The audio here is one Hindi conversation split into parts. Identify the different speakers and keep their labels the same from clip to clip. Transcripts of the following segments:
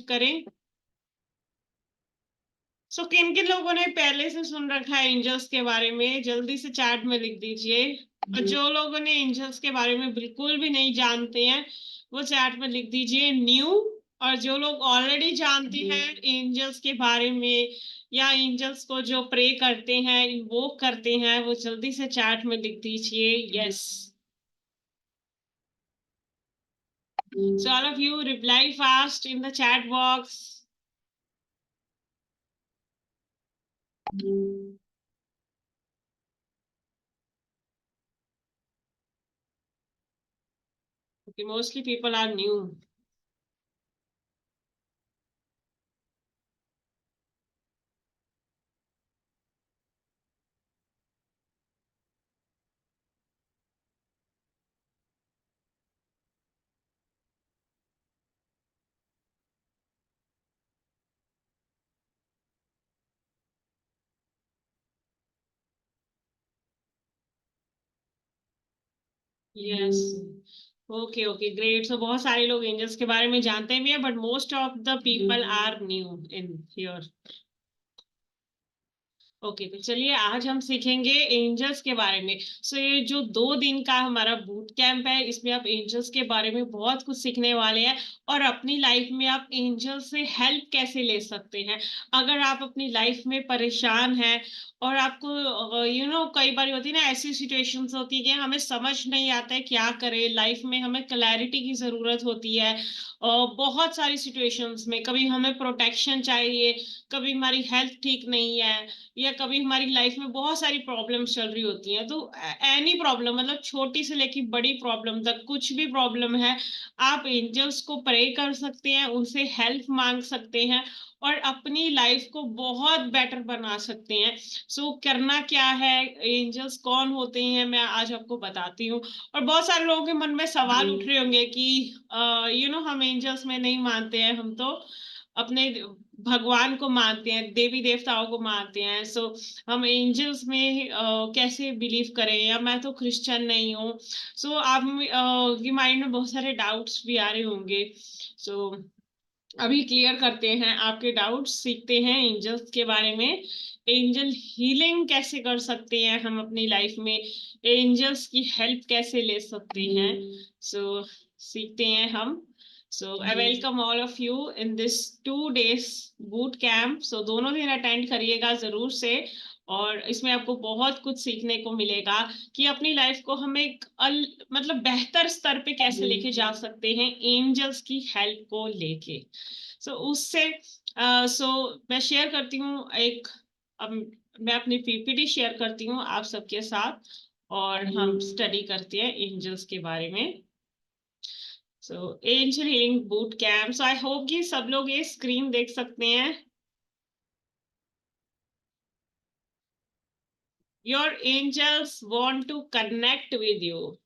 Speaker 1: करें। सो किन किन लोगों ने पहले से सुन रखा है एंजल्स के बारे में, जल्दी से चैट में लिख दीजिए। और जो लोगों ने एंजल्स के बारे में बिल्कुल भी नहीं जानते हैं वो चैट में लिख दीजिए न्यू। और जो लोग ऑलरेडी जानते हैं एंजल्स के बारे में या एंजल्स को जो प्रे करते हैं, इन्वोक करते हैं, वो जल्दी से चैट में लिख दीजिए yes. So all of you reply fast in the chat box. Okay, mostly people are new. Yes. Okay, okay, great. So बहुत सारे लोग एंजल्स के बारे में जानते भी हैं, but most of the people are new in here. Okay तो चलिए आज हम सीखेंगे एंजल्स के बारे में। सो ये जो 2 दिन का हमारा बूट कैंप है, इसमें आप एंजल्स के बारे में बहुत कुछ सीखने वाले हैं और अपनी लाइफ में आप एंजल से हेल्प कैसे ले सकते हैं। अगर आप अपनी लाइफ में परेशान हैं और आपको कई बार होती है ना, ऐसी सिचुएशंस होती है कि हमें समझ नहीं आता है क्या करें, लाइफ में हमें क्लैरिटी की जरूरत होती है। बहुत सारी सिचुएशंस में कभी हमें प्रोटेक्शन चाहिए, कभी हमारी हेल्थ ठीक नहीं है, या कभी हमारी लाइफ में बहुत सारी प्रॉब्लम्स चल रही होती हैं। तो एनी प्रॉब्लम, मतलब छोटी से लेकर बड़ी प्रॉब्लम तक कुछ भी प्रॉब्लम है, आप एंजल्स को प्रे कर सकते हैं, उनसे हेल्प मांग सकते हैं और अपनी लाइफ को बहुत बेटर बना सकते हैं। सो करना क्या है, एंजल्स कौन होते हैं, मैं आज आपको बताती हूँ। और बहुत सारे लोगों के मन में सवाल उठ रहे होंगे कि हम एंजल्स में नहीं मानते हैं, हम तो अपने भगवान को मानते हैं, देवी देवताओं को मानते हैं। सो हम एंजल्स में कैसे बिलीव करें, या मैं तो क्रिश्चियन नहीं हूँ। सो आप के माइंड में बहुत सारे डाउट्स भी आ रहे होंगे। सो अभी क्लियर करते हैं आपके डाउट्स, सीखते हैं एंजल्स के बारे में। एंजल हीलिंग कैसे कर सकते हैं हम अपनी लाइफ में, एंजल्स की हेल्प कैसे ले सकते हैं, सो सीखते हैं हम। So I welcome all of you in this 2 days boot camp. So दोनों दिन अटेंड करिएगा जरूर से, और इसमें आपको बहुत कुछ सीखने को मिलेगा कि अपनी लाइफ को हम एक मतलब बेहतर स्तर पे कैसे लेके जा सकते हैं एंजल्स की हेल्प को लेके। सो उससे मैं शेयर करती हूँ एक, अब मैं अपनी पीपीटी शेयर करती हूँ आप सबके साथ और हम स्टडी करते हैं एंजल्स के बारे में। सो angel healing boot camp. So I hope कि सब लोग ये स्क्रीन देख सकते हैं। Your angels want to connect with you.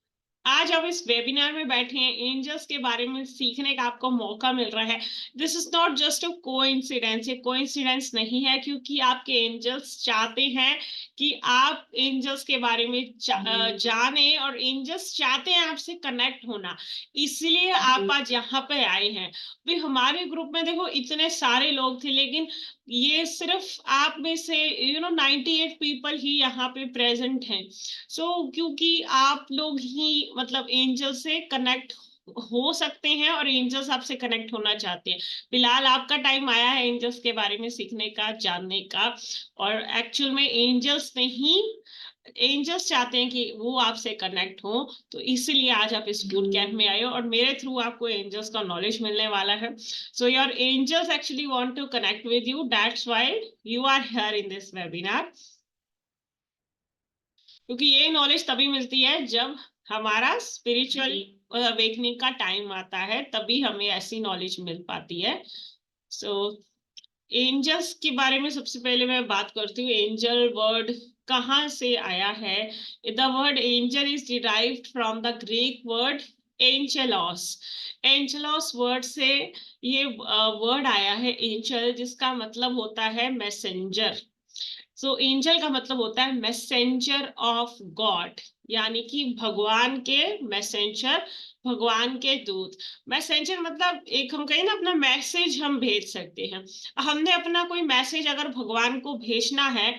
Speaker 1: आज आप इस वेबिनार में बैठे हैं, एंजल्स के बारे में सीखने का आपको मौका मिल रहा है। This is not just a coincidence, ये कोइंसिडेंस नहीं है, क्योंकि आपके एंजल्स चाहते हैं कि आप एंजल्स के बारे में जाने, और एंजल्स चाहते हैं आपसे कनेक्ट होना, इसलिए आप आज यहाँ पे आए हैं। भी हमारे ग्रुप में देखो इतने सारे लोग थे, लेकिन ये सिर्फ आप में से 98 पीपल ही यहाँ पे प्रेजेंट हैं। क्योंकि आप लोग ही मतलब एंजल से कनेक्ट हो सकते हैं और एंजल्स आपसे कनेक्ट होना चाहते हैं। फिलहाल आपका टाइम आया है एंजल्स के बारे में सीखने का, जानने का। और एक्चुअल में एंजल्स नहीं, एंजल्स चाहते हैं कि वो आपसे कनेक्ट हो, तो इसीलिए आज आप इस बूट कैंप में आए हो और मेरे थ्रू आपको एंजल्स का नॉलेज मिलने वाला है। So your angels actually want to connect with you, that's why you are here in this webinar. क्योंकि ये नॉलेज तभी मिलती है जब हमारा स्पिरिचुअल अवेकनिंग का टाइम आता है, तभी हमें ऐसी नॉलेज मिल पाती है। सो एंजल्स के बारे में सबसे पहले मैं बात करती हूँ, एंजल वर्ड कहाँ से आया है। The word angel is derived from the Greek word angelos. Angelos word से ये वर्ड आया है एंजल, जिसका मतलब होता है मैसेंजर। सो एंजल का मतलब होता है मैसेंजर ऑफ गॉड, यानी कि भगवान के मैसेंजर, भगवान के दूत। मैसेंजर मतलब एक हम कहें ना अपना मैसेज हम भेज सकते हैं। हमने अपना कोई मैसेज अगर भगवान को भेजना है,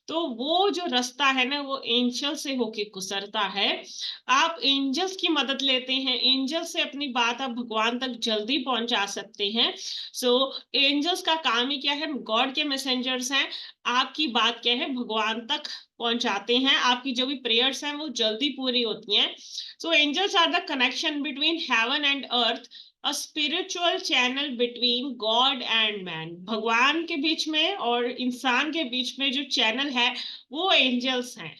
Speaker 1: तो वो जो रास्ता है ना वो एंजल से होके गुजरता है। आप एंजल्स की मदद लेते हैं, एंजल से अपनी बात आप भगवान तक जल्दी पहुंचा सकते हैं। सो एंजल्स का काम ही क्या है? गॉड के मैसेंजर्स हैं। आपकी बात क्या है? भगवान तक पहुंचाते हैं। आपकी जो भी प्रेयर्स हैं वो जल्दी पूरी होती हैं। So angels are the connection between heaven and earth, a spiritual channel between God and man. भगवान के बीच में और इंसान के बीच में जो चैनल है वो एंजल्स हैं,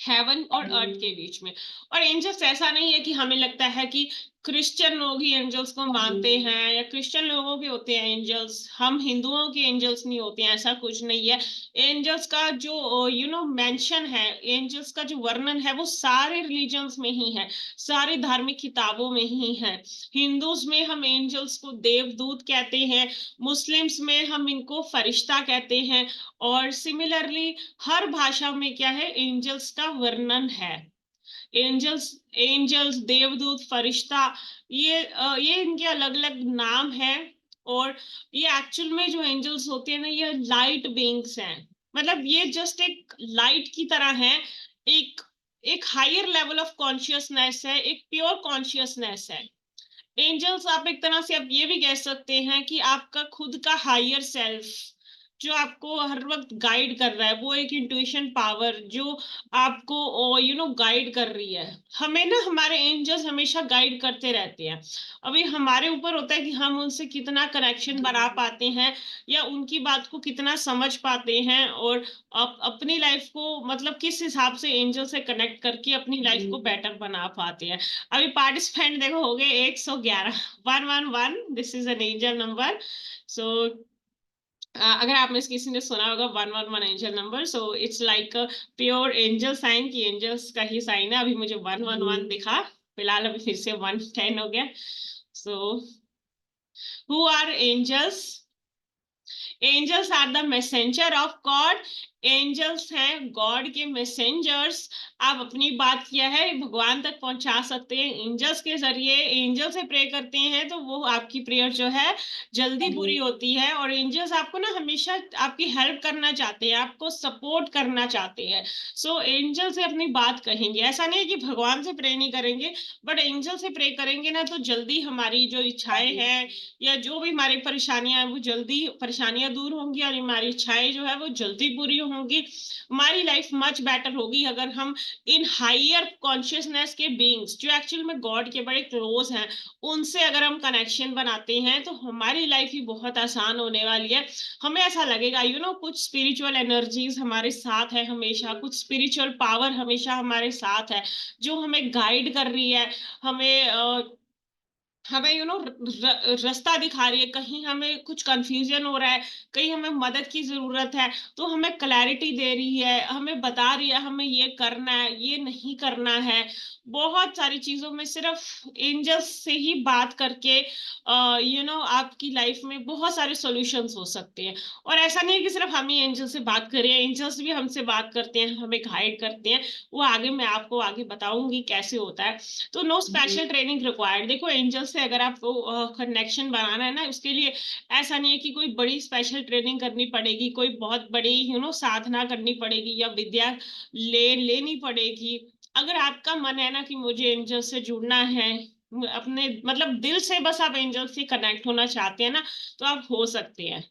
Speaker 1: हेवन और अर्थ के बीच में। और एंजल्स ऐसा नहीं है कि हमें लगता है कि क्रिश्चियन लोग ही एंजल्स को मानते हैं या क्रिश्चियन लोगों के होते हैं एंजल्स, हम हिंदुओं के एंजल्स नहीं होते हैं, ऐसा कुछ नहीं है। एंजल्स का जो मेंशन है, एंजल्स का जो वर्णन है वो सारे रिलीजन्स में ही है, सारी धार्मिक किताबों में ही है। हिंदूज में हम एंजल्स को देवदूत कहते हैं, मुस्लिम्स में हम इनको फरिश्ता कहते हैं, और सिमिलरली हर भाषा में क्या है? एंजल्स का वर्णन है। एंजल्स एंजल्स देवदूत फरिश्ता, ये इनके अलग अलग नाम है। और ये एक्चुअल में जो एंजल्स होते हैं ना, ये लाइट बीइंग्स हैं। मतलब ये जस्ट एक लाइट की तरह है, एक एक हायर लेवल ऑफ कॉन्शियसनेस है, एक प्योर कॉन्शियसनेस है। एंजल्स आप एक तरह से आप ये भी कह सकते हैं कि आपका खुद का हायर सेल्फ जो आपको हर वक्त गाइड कर रहा है, वो एक इंट्यूशन पावर जो आपको गाइड कर रही है। हमें ना हमारे एंजल्स हमेशा गाइड करते रहते हैं। अभी हमारे ऊपर होता है कि हम उनसे कितना कनेक्शन बना पाते हैं या उनकी बात को कितना समझ पाते हैं, और अपनी लाइफ को मतलब किस हिसाब से एंजल से कनेक्ट करके अपनी लाइफ को बेटर बना पाते हैं। अभी पार्टिसिपेंट देखो हो गए 111, 111, this is an angel number. So अगर आप में से किसी ने सुना होगा 111 angel number, so it's like pure angel sign, की एंजल्स का ही साइन है। अभी मुझे 111 दिखा, फिलहाल अभी फिर से 110 हो गया। So who are angels? Angels are the messenger of God. Angels हैं गॉड के मैसेंजर्स। आप अपनी बात किया है भगवान तक पहुंचा सकते हैं एंजल्स के जरिए। एंजल से प्रे करते हैं तो वो आपकी प्रेयर जो है जल्दी पूरी होती है। और एंजल्स आपको ना हमेशा आपकी हेल्प करना चाहते हैं, आपको सपोर्ट करना चाहते हैं। सो एंजल से अपनी बात कहेंगे, ऐसा नहीं है कि भगवान से प्रे नहीं करेंगे, बट एंजल से प्रे करेंगे ना तो जल्दी हमारी जो इच्छाएं हैं या जो भी हमारी परेशानियां हैं वो जल्दी परेशानियां दूर होंगी, और हमारी इच्छाएं जो है वो जल्दी पूरी होंगी। हमारी लाइफ मच बेटर होगी अगर हम इन हायर कॉन्शियसनेस के बीइंग्स जो एक्चुअल में गॉड के बड़े क्लोज हैं उनसे अगर हम कनेक्शन बनाते हैं तो हमारी लाइफ ही बहुत आसान होने वाली है। हमें ऐसा लगेगा कुछ स्पिरिचुअल एनर्जीज हमारे साथ है हमेशा, कुछ स्पिरिचुअल पावर हमेशा हमारे साथ है जो हमें गाइड कर रही है, हमें हमें रास्ता दिखा रही है। कहीं हमें कुछ कंफ्यूजन हो रहा है, कहीं हमें मदद की जरूरत है, तो हमें क्लैरिटी दे रही है, हमें बता रही है हमें ये करना है ये नहीं करना है। बहुत सारी चीजों में सिर्फ एंजल्स से ही बात करके आपकी लाइफ में बहुत सारे सॉल्यूशंस हो सकते हैं। और ऐसा नहीं है कि सिर्फ हम ही एंजल से बात करें, एंजल्स भी हमसे बात करते हैं, हमें गाइड करते हैं। वो आगे मैं आपको आगे बताऊंगी कैसे होता है। तो नो स्पेशल ट्रेनिंग रिक्वायर्ड। देखो एंजल से अगर आपको कनेक्शन बनाना है ना, उसके लिए ऐसा नहीं है कि कोई बड़ी स्पेशल ट्रेनिंग करनी पड़ेगी, कोई बहुत बड़ी साधना करनी पड़ेगी या विद्या लेनी पड़ेगी। अगर आपका मन है ना कि मुझे एंजल से जुड़ना है, अपने मतलब दिल से बस आप एंजल से कनेक्ट होना चाहते हैं ना, तो आप हो सकते हैं।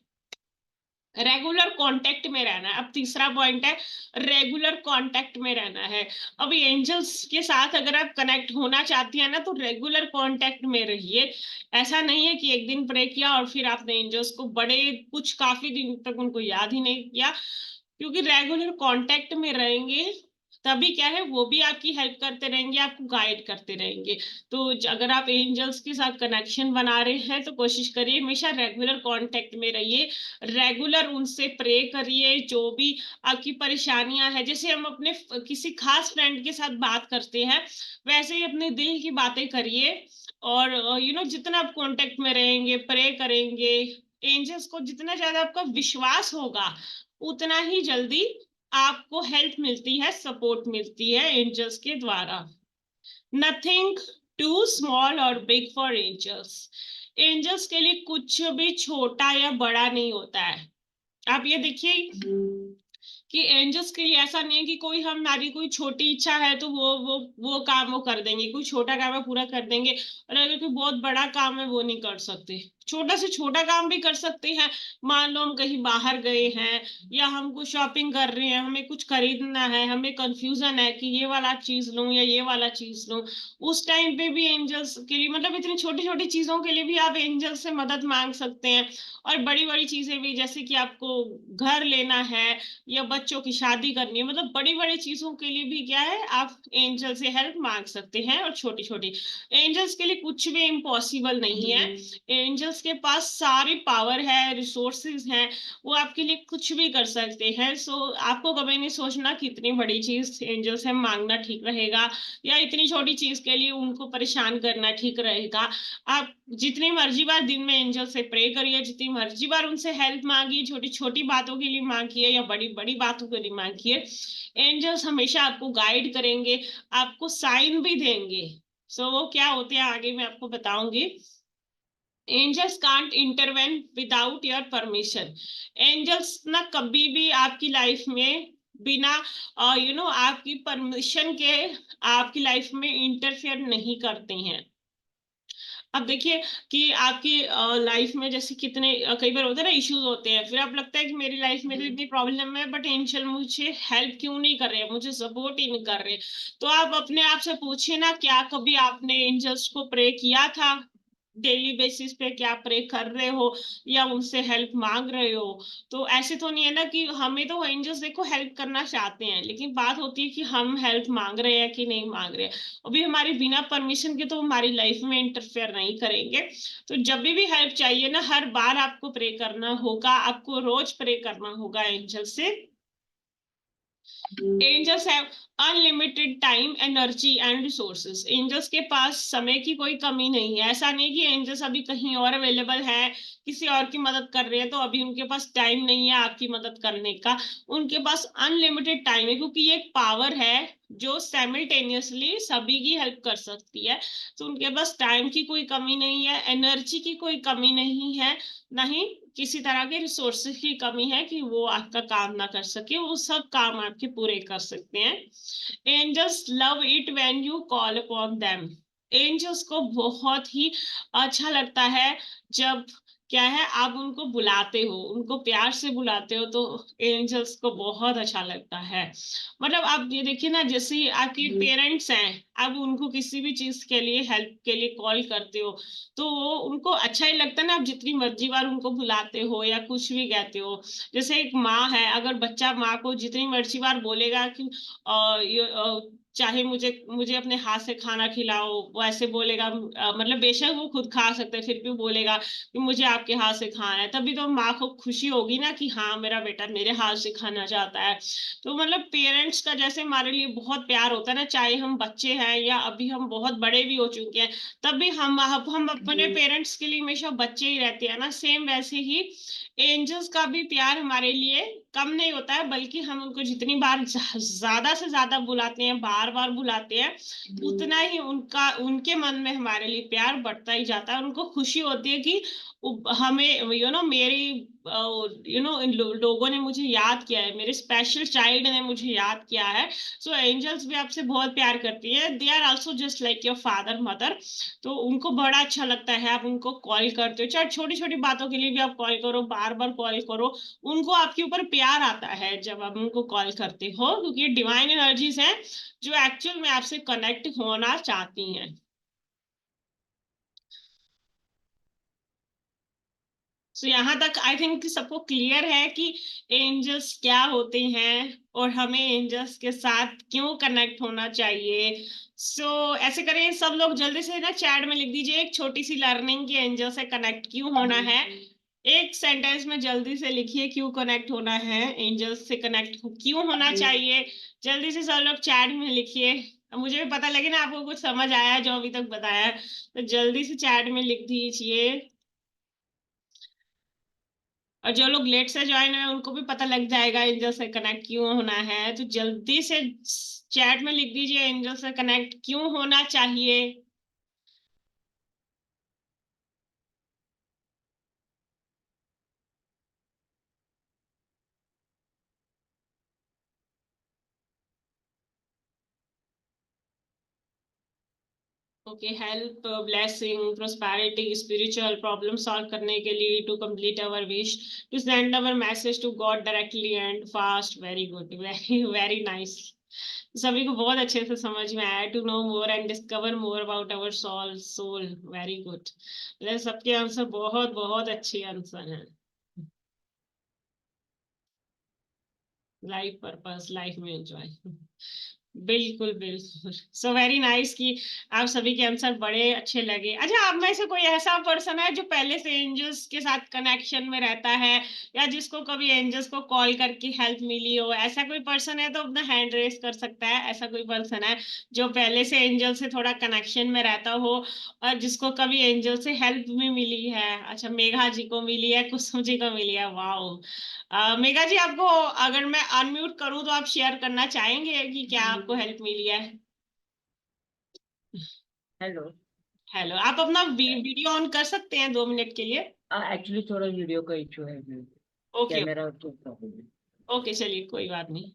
Speaker 1: रेगुलर कांटेक्ट में रहना है। अब तीसरा पॉइंट है रेगुलर कांटेक्ट में रहना है। अब एंजल्स के साथ अगर आप कनेक्ट होना चाहती हैं ना तो रेगुलर कांटेक्ट में रहिए। ऐसा नहीं है कि एक दिन प्रे किया और फिर आपने एंजल्स को बड़े कुछ काफी दिन तक उनको याद ही नहीं किया, क्योंकि रेगुलर कांटेक्ट में रहेंगे तभी क्या है वो भी आपकी हेल्प करते रहेंगे, आपको गाइड करते रहेंगे। तो अगर आप एंजल्स के साथ कनेक्शन बना रहे हैं तो कोशिश करिए हमेशा रेगुलर कांटेक्ट में रहिए, रेगुलर उनसे प्रे करिए। जो भी आपकी परेशानियां हैं, जैसे हम अपने किसी खास फ्रेंड के साथ बात करते हैं वैसे ही अपने दिल की बातें करिए। और जितना आप कांटेक्ट में रहेंगे प्रे करेंगे, एंजल्स को जितना ज्यादा आपका विश्वास होगा उतना ही जल्दी आपको हेल्प मिलती है, सपोर्ट मिलती है एंजल्स के द्वारा। नथिंग टू स्मॉल और बिग फॉर एंजल्स। एंजल्स के लिए कुछ भी छोटा या बड़ा नहीं होता है। आप ये देखिए कि एंजल्स के लिए ऐसा नहीं है कि कोई हमारी कोई छोटी इच्छा है तो वो काम वो कर देंगे, कोई छोटा काम है पूरा कर देंगे, और अगर कोई बहुत बड़ा काम है वो नहीं कर सकते। छोटा से छोटा काम भी कर सकते हैं। मान लो हम कहीं बाहर गए हैं या हम कुछ शॉपिंग कर रहे हैं, हमें कुछ खरीदना है, हमें कंफ्यूजन है कि ये वाला चीज लूं या ये वाला चीज लूं, उस टाइम पे भी एंजल्स के लिए, मतलब इतनी छोटी छोटी चीजों के लिए भी आप एंजल से मदद मांग सकते हैं। और बड़ी बड़ी चीजें भी, जैसे कि आपको घर लेना है या बच्चों की शादी करनी है, मतलब बड़ी बड़ी चीजों के लिए भी क्या है, आप एंजल से हेल्प मांग सकते हैं। और छोटी छोटी, एंजल्स के लिए कुछ भी इम्पॉसिबल नहीं है। एंजल्स के पास सारी पावर है, रिसोर्सेज हैं, वो आपके लिए कुछ भी कर सकते हैं। सो आपको कभी नहीं सोचना कि इतनी बड़ी चीज एंजल से मांगना ठीक रहेगा या इतनी छोटी चीज के लिए उनको परेशान करना ठीक रहेगा। आप जितनी मर्जी बार दिन में एंजल से प्रे करिए, जितनी मर्जी बार उनसे हेल्प मांगिए, छोटी छोटी बातों के लिए मांगिए या बड़ी बड़ी बातों के लिए मांगिए, एंजल्स हमेशा आपको गाइड करेंगे, आपको साइन भी देंगे। सो वो क्या होते हैं आगे मैं आपको बताऊंगी। Angels can't intervene without your permission. Angels ना कभी भी आपकी लाइफ में बिना आपकी परमिशन के आपकी लाइफ में इंटरफेयर नहीं करते हैं। अब देखिए कि आपकी लाइफ में जैसे कितने कई बार होता है ना, इश्यूज होते हैं, फिर आप लगता है कि मेरी लाइफ में तो इतनी प्रॉब्लम है बट एंजल मुझे हेल्प क्यों नहीं कर रहे, मुझे सपोर्ट ही नहीं कर रहे। तो आप अपने आप से पूछिए ना, क्या कभी आपने एंजल्स को प्रे किया था? डेली बेसिस पे क्या प्रे कर रहे हो या उनसे हेल्प मांग रहे हो? तो ऐसे तो नहीं है ना कि हमें तो एंजल्स देखो हेल्प करना चाहते हैं, लेकिन बात होती है कि हम हेल्प मांग रहे हैं कि नहीं मांग रहे हैं। अभी हमारे बिना परमिशन के तो हमारी लाइफ में इंटरफेयर नहीं करेंगे। तो जब भी हेल्प चाहिए ना, हर बार आपको प्रे करना होगा, आपको रोज प्रे करना होगा एंजल से। Angels have unlimited time, energy and resources. Angels के पास समय की कोई कमी नहीं है। ऐसा नहीं कि एंजल्स अभी कहीं और अवेलेबल है, किसी और की मदद कर रहे हैं तो अभी उनके पास टाइम नहीं है आपकी मदद करने का। उनके पास अनलिमिटेड टाइम है, क्योंकि ये एक पावर है जो साइमल्टेनियसली सभी की हेल्प कर सकती है। तो उनके पास टाइम की कोई कमी नहीं है, एनर्जी की कोई कमी नहीं है, नहीं किसी तरह के रिसोर्सेज की कमी है कि वो आपका काम ना कर सके, वो सब काम आपके पूरे कर सकते हैं। Angels love it when you call upon them. Angels को बहुत ही अच्छा लगता है जब क्या है, आप उनको बुलाते हो, उनको प्यार से बुलाते हो, तो एंजल्स को बहुत अच्छा लगता है। मतलब आप ये देखिए ना, जैसे ही आपके पेरेंट्स हैं, आप उनको किसी भी चीज के लिए हेल्प के लिए कॉल करते हो तो वो उनको अच्छा ही लगता है ना, आप जितनी मर्जी बार उनको बुलाते हो या कुछ भी कहते हो। जैसे एक माँ है, अगर बच्चा माँ को जितनी मर्जी बार बोलेगा कि चाहे मुझे मुझे अपने हाथ से खाना खिलाओ, वो ऐसे बोलेगा, मतलब बेशक वो खुद खा सकता है फिर भी बोलेगा कि मुझे आपके हाथ से खाना है, तभी तो माँ को खुशी होगी ना कि हाँ मेरा बेटा मेरे हाथ से खाना चाहता है। तो मतलब पेरेंट्स का जैसे हमारे लिए बहुत प्यार होता है ना, चाहे हम बच्चे हैं या अभी हम बहुत बड़े भी हो चुके हैं, तब भी हम अपने पेरेंट्स के लिए हमेशा बच्चे ही रहते हैं ना, सेम वैसे ही एंजल्स का भी प्यार हमारे लिए कम नहीं होता है, बल्कि हम उनको जितनी बार ज्यादा से ज्यादा बुलाते हैं, बार बार बुलाते हैं, उतना ही उनका उनके मन में हमारे लिए प्यार बढ़ता ही जाता है। उनको खुशी होती है कि हमें मेरी इन लोगों ने मुझे याद किया है, मेरे स्पेशल चाइल्ड ने मुझे याद किया है। सो एंजल्स भी आपसे बहुत प्यार करती है, they are also just like your father mother. तो उनको बड़ा अच्छा लगता है आप उनको कॉल करते हो, चाहे छोटी छोटी बातों के लिए भी आप कॉल करो, बार बार कॉल करो, उनको आपके ऊपर प्यार आता है जब आप उनको कॉल करते हो, क्योंकि ये डिवाइन एनर्जीज हैं जो एक्चुअल में आपसे कनेक्ट होना चाहती हैं। सो यहाँ तक आई थिंक सबको क्लियर है कि एंजल्स क्या होते हैं और हमें एंजल्स के साथ क्यों कनेक्ट होना चाहिए। ऐसे करें, सब लोग जल्दी से ना चैट में लिख दीजिए एक छोटी सी लर्निंग कि एंजल से कनेक्ट क्यों होना है। एक सेंटेंस में जल्दी से लिखिए क्यों कनेक्ट होना है, एंजल्स से कनेक्ट क्यों होना चाहिए। जल्दी से सब लोग चैट में लिखिए। अब मुझे भी पता लगे ना आपको कुछ समझ आया है जो अभी तक बताया है, तो जल्दी से चैट में लिख दीजिए। और जो लोग लेट से ज्वाइन हुए उनको भी पता लग जाएगा एंजल से कनेक्ट क्यों होना है, तो जल्दी से चैट में लिख दीजिए एंजल से कनेक्ट क्यों होना चाहिए। Okay, help, blessing, prosperity, spiritual problem solve करने के लिए, to complete our wish, to send our message to God directly and fast. Very good, very very nice. सभी को बहुत अच्छे से समझ में आया। To know more and discover more about our soul. Very good. सबके आंसर बहुत बहुत अच्छे आंसर हैं। लाइफ पर्पस, लाइफ में एंजॉय। बिल्कुल बिल्कुल। सो वेरी नाइस कि आप सभी के आंसर बड़े अच्छे लगे। अच्छा, आप में से कोई ऐसा पर्सन है जो पहले से एंजल्स के साथ कनेक्शन में रहता है, या जिसको कभी एंजल्स को कॉल करके हेल्प मिली हो? ऐसा कोई पर्सन है तो अपना हैंड रेस कर सकता है। ऐसा कोई पर्सन है जो पहले से एंजल से थोड़ा कनेक्शन में रहता हो और जिसको कभी एंजल से हेल्प भी मिली है? अच्छा, मेघा जी को मिली है, कुसुम जी को मिली है। वाओ। मेघा जी, आपको अगर मैं अनम्यूट करूं तो आप शेयर करना चाहेंगे कि क्या आपको हेल्प मिली है?
Speaker 2: हेलो।
Speaker 1: हेलो, आप अपना वीडियो ऑन कर सकते हैं 2 मिनट के लिए?
Speaker 2: एक्चुअली थोड़ा वीडियो का इशू है,
Speaker 1: ओके।
Speaker 2: कैमरा तो प्रॉब्लम है।
Speaker 1: ओके, चलिए कोई बात नहीं।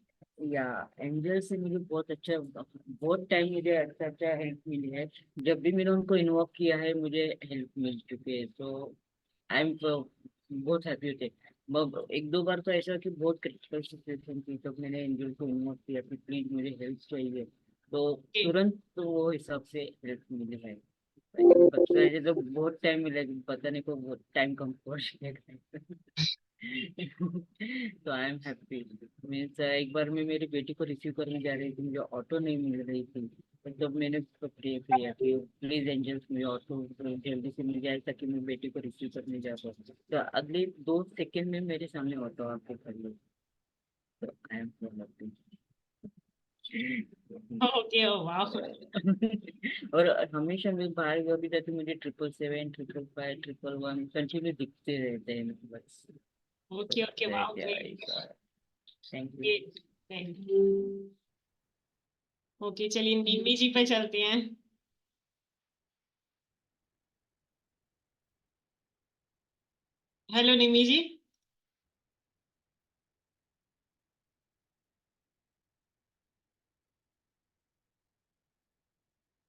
Speaker 2: या एंजल से मुझे बहुत अच्छा, बहुत टाइम मुझे अच्छा अच्छा हेल्प मिली है। जब भी मैंने उनको इन्वॉक किया है मुझे हेल्प मिल चुकी है, तो आई एम बहुत हैप्पी होते। एक दो बार तो ऐसा कि बहुत क्रिटिकल सिचुएशन थी, तब मैंने एंजल को इन्वॉक किया कि प्लीज मुझे हेल्प चाहिए, तो
Speaker 1: ओके।
Speaker 2: तुरंत तो वो हिसाब से हेल्प मिली है। पता है तो बहुत टाइम मिलेगा, पता नहीं को बहुत टाइम कम पहुंचेगा। तो आई एम हैप्पी। मीन्स एक बार मैं मेरी बेटी को रिसीव करने जा रही थी, मुझे ऑटो नहीं मिल रही थी, तो तब मैंने उसको प्रे किया कि प्लीज एंजल्स मुझे ऑटो जल्दी से मिल जाए ताकि मैं बेटी को रिसीव करने जा पाऊँ। तो अगले 2 सेकंड में मेरे सामने ऑटो आके खड़ी हो। तो I am so happy.
Speaker 1: Okay, ओ वाह।
Speaker 2: और हमेशा मैं बाहर भी जाती, मुझे 777, 555, 111 कंटिन्यू दिखते रहते हैं बस।
Speaker 1: ओके ओके, वाह, great.
Speaker 2: Thank you.
Speaker 1: Great. Thank you. Okay, चलिए निम्मी जी पे चलते हैं। हेलो निम्मी जी।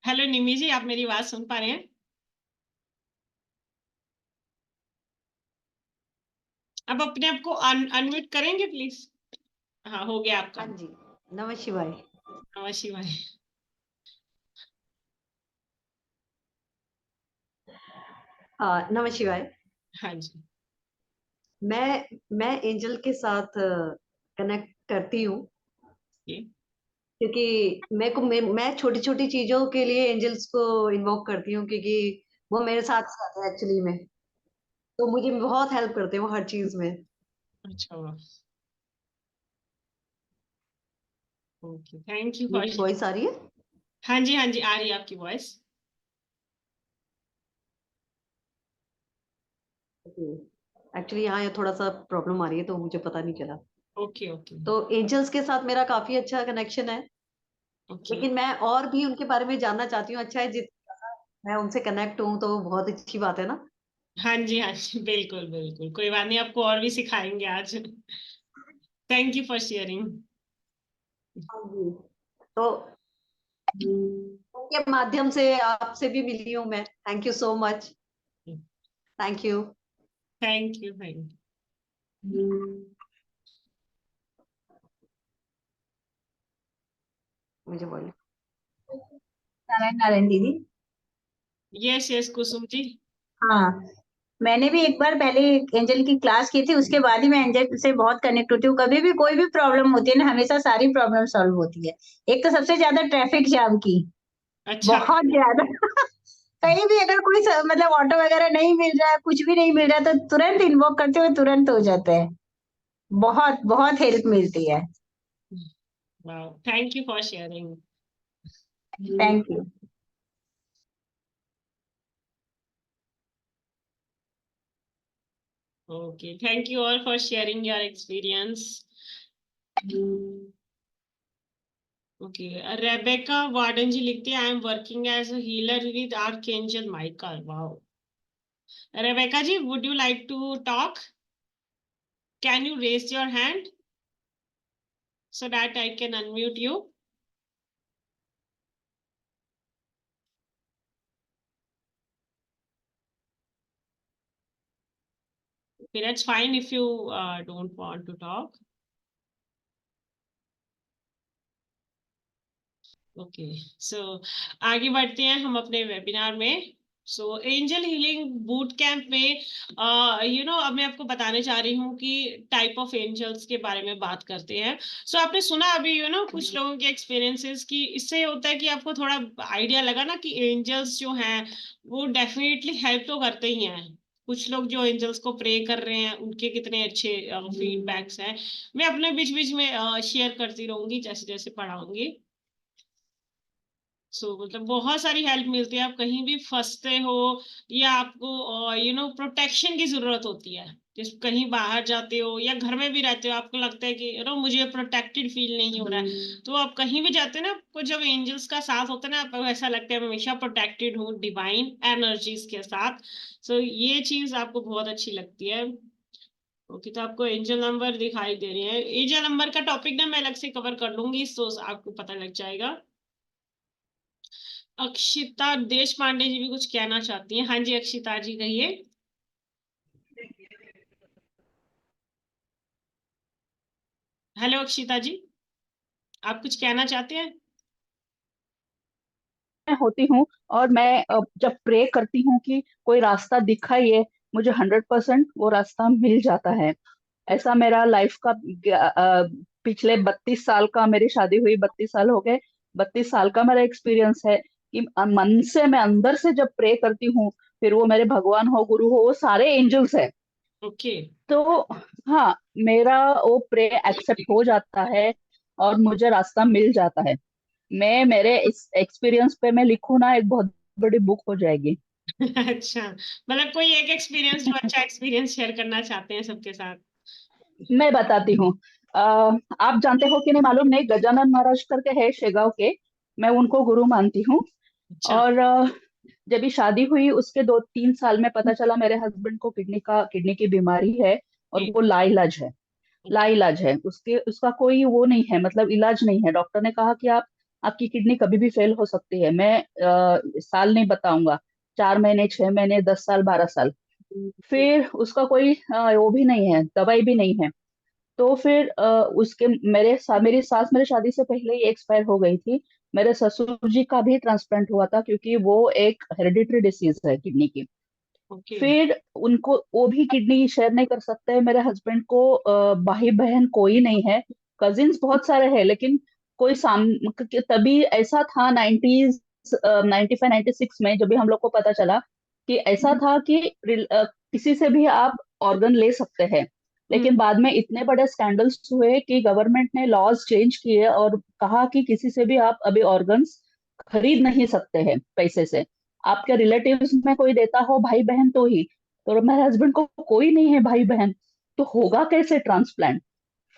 Speaker 1: हेलो निम्मी जी, आप मेरी आवाज सुन पा रहे हैं? आप अपने आप को अनम्यूट करेंगे प्लीज? हाँ, हो गया आपका।
Speaker 3: हाँ जी। नमः शिवाय।
Speaker 1: नमः शिवाय।
Speaker 3: नमः शिवाय।
Speaker 1: हाँ जी।
Speaker 3: मैं एंजल के साथ कनेक्ट करती हूँ,
Speaker 1: ओके।
Speaker 3: क्योंकि मैं छोटी-छोटी चीज़ों के लिए एंजल्स को इन्वोक करती हूँ, क्योंकि वो मेरे साथ साथ है एक्चुअली में। तो मुझे बहुत हेल्प करते हैं वो हर चीज़ में।
Speaker 1: अच्छा, ओके, थैंक यू फॉर।
Speaker 3: मेरी वॉइस आ रही है?
Speaker 1: हाँ जी, हाँ जी, आ रही है आपकी वॉइस।
Speaker 3: एक्चुअली यहाँ थोड़ा-सा प्रॉब्लम आ रही है तो मुझे पता नहीं चला।
Speaker 1: Okay okay.
Speaker 3: तो एंजल्स के साथ मेरा काफ़ी अच्छा कनेक्शन है,
Speaker 1: ओके।
Speaker 3: लेकिन मैं और भी उनके बारे में जानना चाहती हूँ। अच्छा है मैं उनसे कनेक्ट हूँ तो बहुत अच्छी बात है ना?
Speaker 1: हाँ जी, हाँ जी, बिल्कुल बिल्कुल, कोई बात नहीं, आपको और भी सिखाएंगे आज। Thank you for sharing.
Speaker 3: हाँ जी। तो उनके माध्यम से आपसे भी मिली हूँ मैं। Thank you so much. Thank you.
Speaker 1: Thank you, thank
Speaker 3: मुझे बोलिए।
Speaker 4: नारायण नारायण दीदी।
Speaker 1: You. Yes yes, Kusum ji.
Speaker 4: हाँ, मैंने भी एक बार पहले एंजल की क्लास की थी, उसके बाद ही मैं एंजल से बहुत कनेक्ट होती हूँ। कभी भी कोई भी प्रॉब्लम होती है ना, हमेशा सारी प्रॉब्लम सॉल्व होती है। एक तो सबसे ज्यादा ट्रैफिक जाम की,
Speaker 1: अच्छा।
Speaker 4: बहुत ज्यादा। कहीं भी अगर कोई मतलब ऑटो वगैरह नहीं मिल रहा है, कुछ भी नहीं मिल रहा है, तो तुरंत इन्वॉक करते हुए तुरंत हो जाता है। बहुत बहुत हेल्प मिलती है।
Speaker 1: Wow, thank you for sharing.
Speaker 4: Thank you.
Speaker 1: Okay, thank you all for sharing your experience. Okay, Rebecca Warden ji लिखती है, I am working as a healer with archangel Michael. Wow. Rebecca ji, would you like to talk? Can you raise your hand so that I can unmute you? Okay, that's fine if you don't want to talk. Okay, so आगे बढ़ते हैं हम अपने वेबिनार में। सो एंजल हीलिंग बूट कैंप में अब मैं आपको बताने चाह रही हूँ कि टाइप ऑफ एंजल्स के बारे में बात करते हैं। सो आपने सुना अभी कुछ लोगों के एक्सपीरियंसेस कि इससे होता है कि आपको थोड़ा आइडिया लगा ना कि एंजल्स जो हैं वो डेफिनेटली हेल्प तो करते ही हैं। कुछ लोग जो एंजल्स को प्रे कर रहे हैं उनके कितने अच्छे फीडबैक्स हैं। मैं अपने बीच बीच में शेयर करती रहूंगी जैसे जैसे पढ़ाऊंगी। मतलब बहुत सारी हेल्प मिलती है। आप कहीं भी फंसते हो या आपको प्रोटेक्शन की जरूरत होती है, जैसे कहीं बाहर जाते हो या घर में भी रहते हो, आपको लगता है कि मुझे प्रोटेक्टेड फील नहीं हो रहा है, तो आप कहीं भी जाते हो ना, आपको जब एंजल्स का साथ होता है ना, आपको ऐसा लगता है मैं हमेशा प्रोटेक्टेड हूँ डिवाइन एनर्जीज के साथ। ये चीज आपको बहुत अच्छी लगती है। ओके, तो आपको एंजल नंबर दिखाई दे रहे हैं। एंजल नंबर का टॉपिक ना मैं अलग से कवर कर लूंगी, तो आपको पता लग जाएगा। अक्षिता देश पांडे जी भी कुछ कहना चाहती हैं। हाँ जी अक्षिता जी कहिए। हेलो अक्षिता जी, आप कुछ कहना चाहते हैं?
Speaker 5: मैं होती हूँ और मैं जब प्रे करती हूँ कि कोई रास्ता दिखाई है, मुझे 100% वो रास्ता मिल जाता है। ऐसा मेरा लाइफ का पिछले 32 साल का, मेरी शादी हुई 32 साल हो गए, 32 साल का मेरा एक्सपीरियंस है कि मन से, मैं अंदर से जब प्रे करती हूँ, फिर वो मेरे भगवान हो, गुरु हो, वो सारे एंजल्स है,
Speaker 1: ओके।
Speaker 5: तो हाँ, मेरा वो प्रे एक्सेप्ट हो जाता है और मुझे रास्ता मिल जाता है। मैं मेरे इस एक्सपीरियंस पे मैं लिखूँ ना, एक बहुत बड़ी बुक हो जाएगी।
Speaker 1: अच्छा, मतलब कोई एक एक्सपीरियंस जो अच्छा एक्सपीरियंस शेयर करना चाहते हैं सबके साथ?
Speaker 5: मैं बताती हूँ। आप जानते हो कि नहीं मालूम नहीं, गजानन महाराज करके है शेगांव के, मैं उनको गुरु मानती हूँ।
Speaker 1: अच्छा।
Speaker 5: और जब भी शादी हुई उसके 2-3 साल में पता चला मेरे हस्बैंड को किडनी की बीमारी है, और वो लाइलाज है। लाइलाज है, उसका कोई वो नहीं है, मतलब इलाज नहीं है। डॉक्टर ने कहा कि आपकी किडनी कभी भी फेल हो सकती है। मैं साल नहीं बताऊंगा, 4 महीने, 6 महीने, 10 साल, 12 साल, फिर उसका कोई वो भी नहीं है, दवाई भी नहीं है। तो फिर उसके मेरी सास मेरे शादी से पहले ही एक्सपायर हो गई थी। मेरे ससुर जी का भी ट्रांसप्लांट हुआ था, क्योंकि वो एक हेरिडिटरी डिसीज है किडनी की।
Speaker 1: ओके।
Speaker 5: फिर उनको वो भी किडनी शेयर नहीं कर सकते। मेरे हस्बैंड को भाई बहन कोई नहीं है, कजिन्स बहुत सारे हैं, लेकिन कोई तभी ऐसा था 90s, 95-96 में, जब भी हम लोग को पता चला कि ऐसा था कि किसी से भी आप ऑर्गन ले सकते हैं। लेकिन बाद में इतने बड़े स्कैंडल्स हुए कि गवर्नमेंट ने लॉज चेंज किए और कहा कि किसी से भी आप अभी ऑर्गन्स खरीद नहीं सकते हैं पैसे से। आपके रिलेटिव्स में कोई देता हो भाई बहन तो ही। तो मेरे हस्बैंड को कोई नहीं है भाई बहन, तो होगा कैसे ट्रांसप्लांट?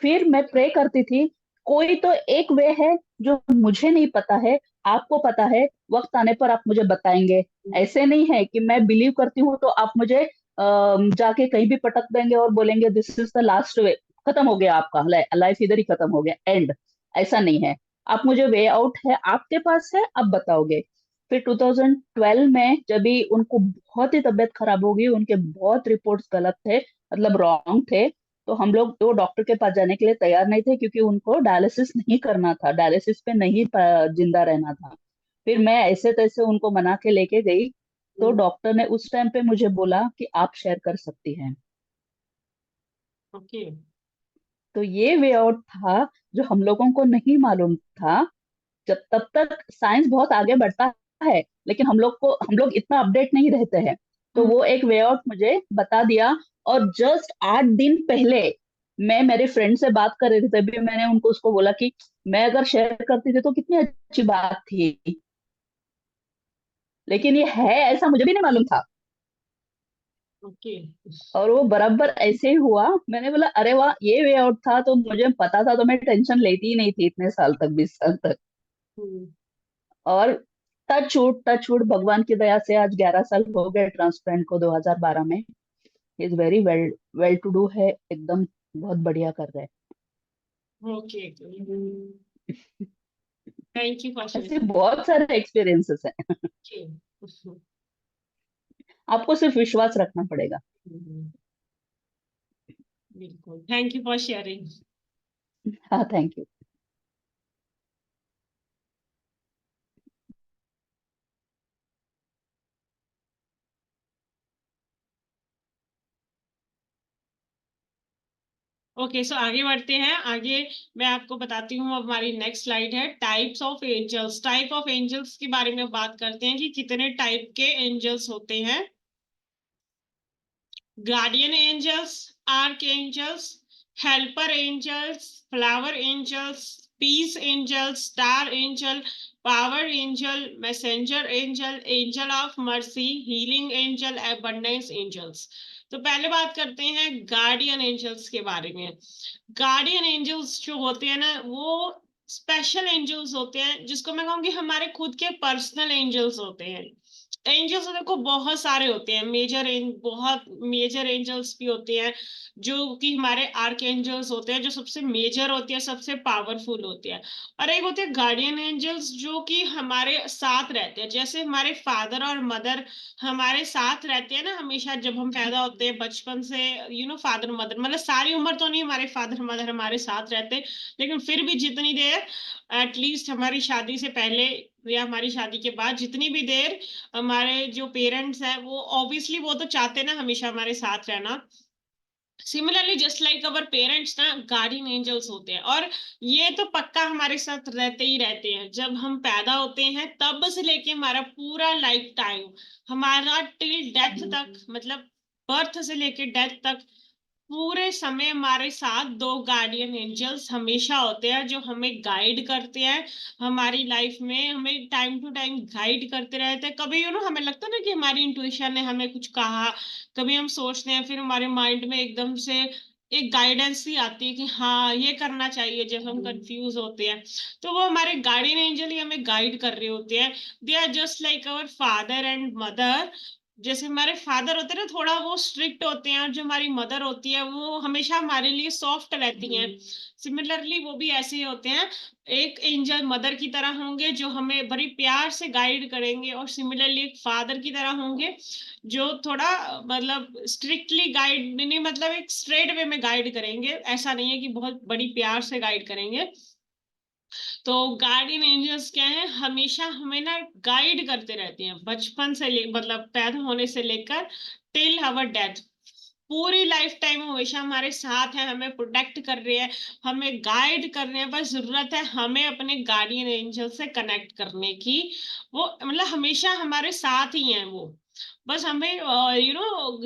Speaker 5: फिर मैं प्रे करती थी, कोई तो एक वे है जो मुझे नहीं पता है, आपको पता है, वक्त आने पर आप मुझे बताएंगे। ऐसे नहीं है कि मैं बिलीव करती हूँ तो आप मुझे जाके कहीं भी पटक देंगे और बोलेंगे this is the last way, खत्म हो गया आपका लाइफ, इधर ही खत्म हो गया, एंड। ऐसा नहीं है। आप मुझे वे आउट है, आपके पास है, आप बताओगे। फिर 2012 में जब भी उनको बहुत ही तबीयत खराब हो गई, उनके बहुत रिपोर्ट्स गलत थे, मतलब रॉन्ग थे, तो हम लोग तो डॉक्टर के पास जाने के लिए तैयार नहीं थे, क्योंकि उनको डायलिसिस नहीं करना था, डायलिसिस पे नहीं जिंदा रहना था। फिर मैं ऐसे तैसे उनको मना के लेके गई, तो डॉक्टर ने उस टाइम पे मुझे बोला कि आप शेयर कर सकती हैं।
Speaker 1: ओके।
Speaker 5: तो ये वे आउट था जो हम लोगों को नहीं मालूम था। जब तब तक साइंस बहुत आगे बढ़ता है, लेकिन हम लोग इतना अपडेट नहीं रहते हैं। तो वो एक वे आउट मुझे बता दिया। और जस्ट 8 दिन पहले मैं मेरे फ्रेंड से बात कर रही थी, तभी मैंने उनको उसको बोला कि मैं अगर शेयर करती थी तो कितनी अच्छी बात थी, लेकिन ये है ऐसा मुझे भी नहीं मालूम था।
Speaker 1: ओके।
Speaker 5: और वो बराबर ऐसे ही हुआ। मैंने बोला अरे वाह, ये वे आउट था, तो मुझे पता था तो मैं टेंशन लेती ही नहीं थी इतने साल तक, 20 साल तक। और टच वुड भगवान की दया से आज 11 साल हो गए ट्रांसप्लांट को, 2012 में। Is very well well to do है एकदम, बहुत बढ़िया कर रहे हैं।
Speaker 1: ओके। थैंक यू फॉर
Speaker 5: ऐसे
Speaker 1: शेयरिंग।
Speaker 5: बहुत सारे एक्सपीरियंसेस हैं। आपको सिर्फ विश्वास रखना पड़ेगा।
Speaker 1: बिल्कुल, थैंक यू फॉर शेयरिंग।
Speaker 5: हाँ, थैंक यू।
Speaker 1: ओके, सो आगे बढ़ते हैं। आगे मैं आपको बताती हूँ, अब हमारी नेक्स्ट स्लाइड है types of angels. Type of angels के बारे में बात करते हैं कि कितने टाइप के एंजल्स होते हैं। Guardian angels, archangels, helper angels, flower angels, peace angel, star angel, power angel, messenger angel, angel of mercy, healing angel, abundance angels. तो पहले बात करते हैं गार्डियन एंजल्स के बारे में। गार्डियन एंजल्स जो होते हैं ना, वो स्पेशल एंजल्स होते हैं, जिसको मैं कहूँगी हमारे खुद के पर्सनल एंजल्स होते हैं। एंजल्स देखो बहुत सारे होते हैं, बहुत मेजर एंजल्स भी होते हैं, जो कि हमारे आर्क एंजल्स होते हैं, जो सबसे मेजर होते हैं, सबसे पावरफुल होते हैं। और एक होते हैं गार्डियन एंजल्स, जो कि हमारे साथ रहते हैं, जैसे हमारे फादर और मदर हमारे साथ रहते हैं ना हमेशा, जब हम पैदा होते हैं बचपन से। फादर मदर मतलब सारी उम्र तो नहीं हमारे फादर मदर हमारे साथ रहते, लेकिन फिर भी जितनी देर, एटलीस्ट हमारी शादी से पहले या हमारी शादी के बाद जितनी भी देर हमारे जो पेरेंट्स हैं, वो ऑब्वियसली वो तो चाहते हैं ना हमेशा हमारे साथ रहना। सिमिलरली जस्ट लाइक अवर पेरेंट्स ना, गार्डियन एंजल्स होते हैं, और ये तो पक्का हमारे साथ रहते ही रहते हैं। जब हम पैदा होते हैं तब से लेके हमारा पूरा लाइफ टाइम, हमारा टिल डेथ तक, मतलब बर्थ से लेके डेथ तक, पूरे समय हमारे साथ दो गार्डियन एंजल्स हमेशा होते हैं, जो हमें गाइड करते हैं हमारी लाइफ में, हमें टाइम टू टाइम गाइड करते रहते हैं। कभी हमें लगता है ना कि हमारी इंट्यूशन ने हमें कुछ कहा, कभी हम सोचते हैं, फिर हमारे माइंड में एकदम से एक गाइडेंस ही आती है कि हाँ ये करना चाहिए, जब हम कंफ्यूज होते हैं। तो वो हमारे गार्डियन एंजल ही हमें गाइड कर रहे होते हैं। They are just like our father and mother. जैसे हमारे फादर होते हैं ना, थोड़ा वो स्ट्रिक्ट होते हैं, और जो हमारी मदर होती है वो हमेशा हमारे लिए सॉफ्ट रहती हैं। सिमिलरली वो भी ऐसे ही होते हैं, एक एंजल मदर की तरह होंगे जो हमें बड़ी प्यार से गाइड करेंगे, और सिमिलरली एक फादर की तरह होंगे जो थोड़ा मतलब स्ट्रिक्टली गाइड नहीं, मतलब एक स्ट्रेट वे में गाइड करेंगे। ऐसा नहीं है कि बहुत बड़ी प्यार से गाइड करेंगे। तो गार्डियन एंजल्स क्या है, हमेशा हमें ना गाइड करते रहते हैं, बचपन से मतलब पैदा होने से लेकर टिल आवर डेथ। पूरी लाइफ टाइम हमेशा हमारे साथ है, हमें प्रोटेक्ट कर रहे हैं, हमें गाइड कर रहे हैं। बस जरूरत है हमें अपने गार्डियन एंजल से कनेक्ट करने की। वो मतलब हमेशा हमारे साथ ही हैं वो। बस हमें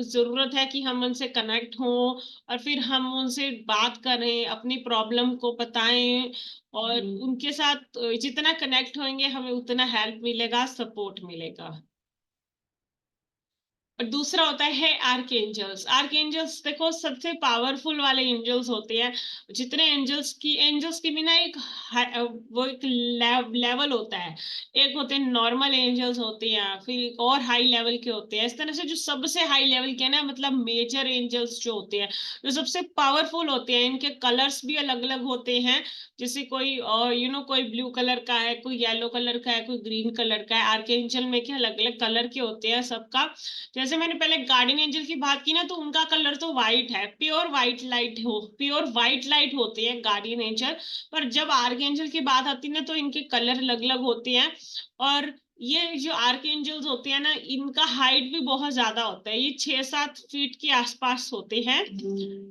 Speaker 1: जरूरत है कि हम उनसे कनेक्ट हों, और फिर हम उनसे बात करें, अपनी प्रॉब्लम को बताएं, और उनके साथ जितना कनेक्ट होंगे हमें उतना हेल्प मिलेगा, सपोर्ट मिलेगा। और दूसरा होता है आर्क एंजल्स। आर्क एंजल्स देखो सबसे पावरफुल वाले एंजल्स होते हैं। जितने एंजल्स की भी ना एक वो एक लेवल होता है। एक होते हैं नॉर्मल एंजल्स होते हैं, फिर एक और हाई लेवल के होते हैं। इस तरह से जो सबसे हाई लेवल के ना, मतलब मेजर एंजल्स जो होते हैं, जो सबसे पावरफुल होते हैं, इनके कलर्स भी अलग अलग होते हैं। जैसे कोई कोई ब्लू कलर का है, कोई येलो कलर का है, कोई ग्रीन कलर का है। आर्क एंजल में क्या अलग अलग कलर के होते हैं सबका। जैसे मैंने पहले गार्डियन एंजल की बात की ना, तो उनका कलर तो व्हाइट है, प्योर व्हाइट लाइट होते हैं गार्डियन एंजल। पर जब आर्क एंजल की बात आती है ना, तो इनके कलर अलग अलग होते हैं। और ये जो आर्क एंजल्स होते हैं ना, इनका हाइट भी बहुत ज्यादा होता है, ये 6-7 फीट के आसपास होते हैं।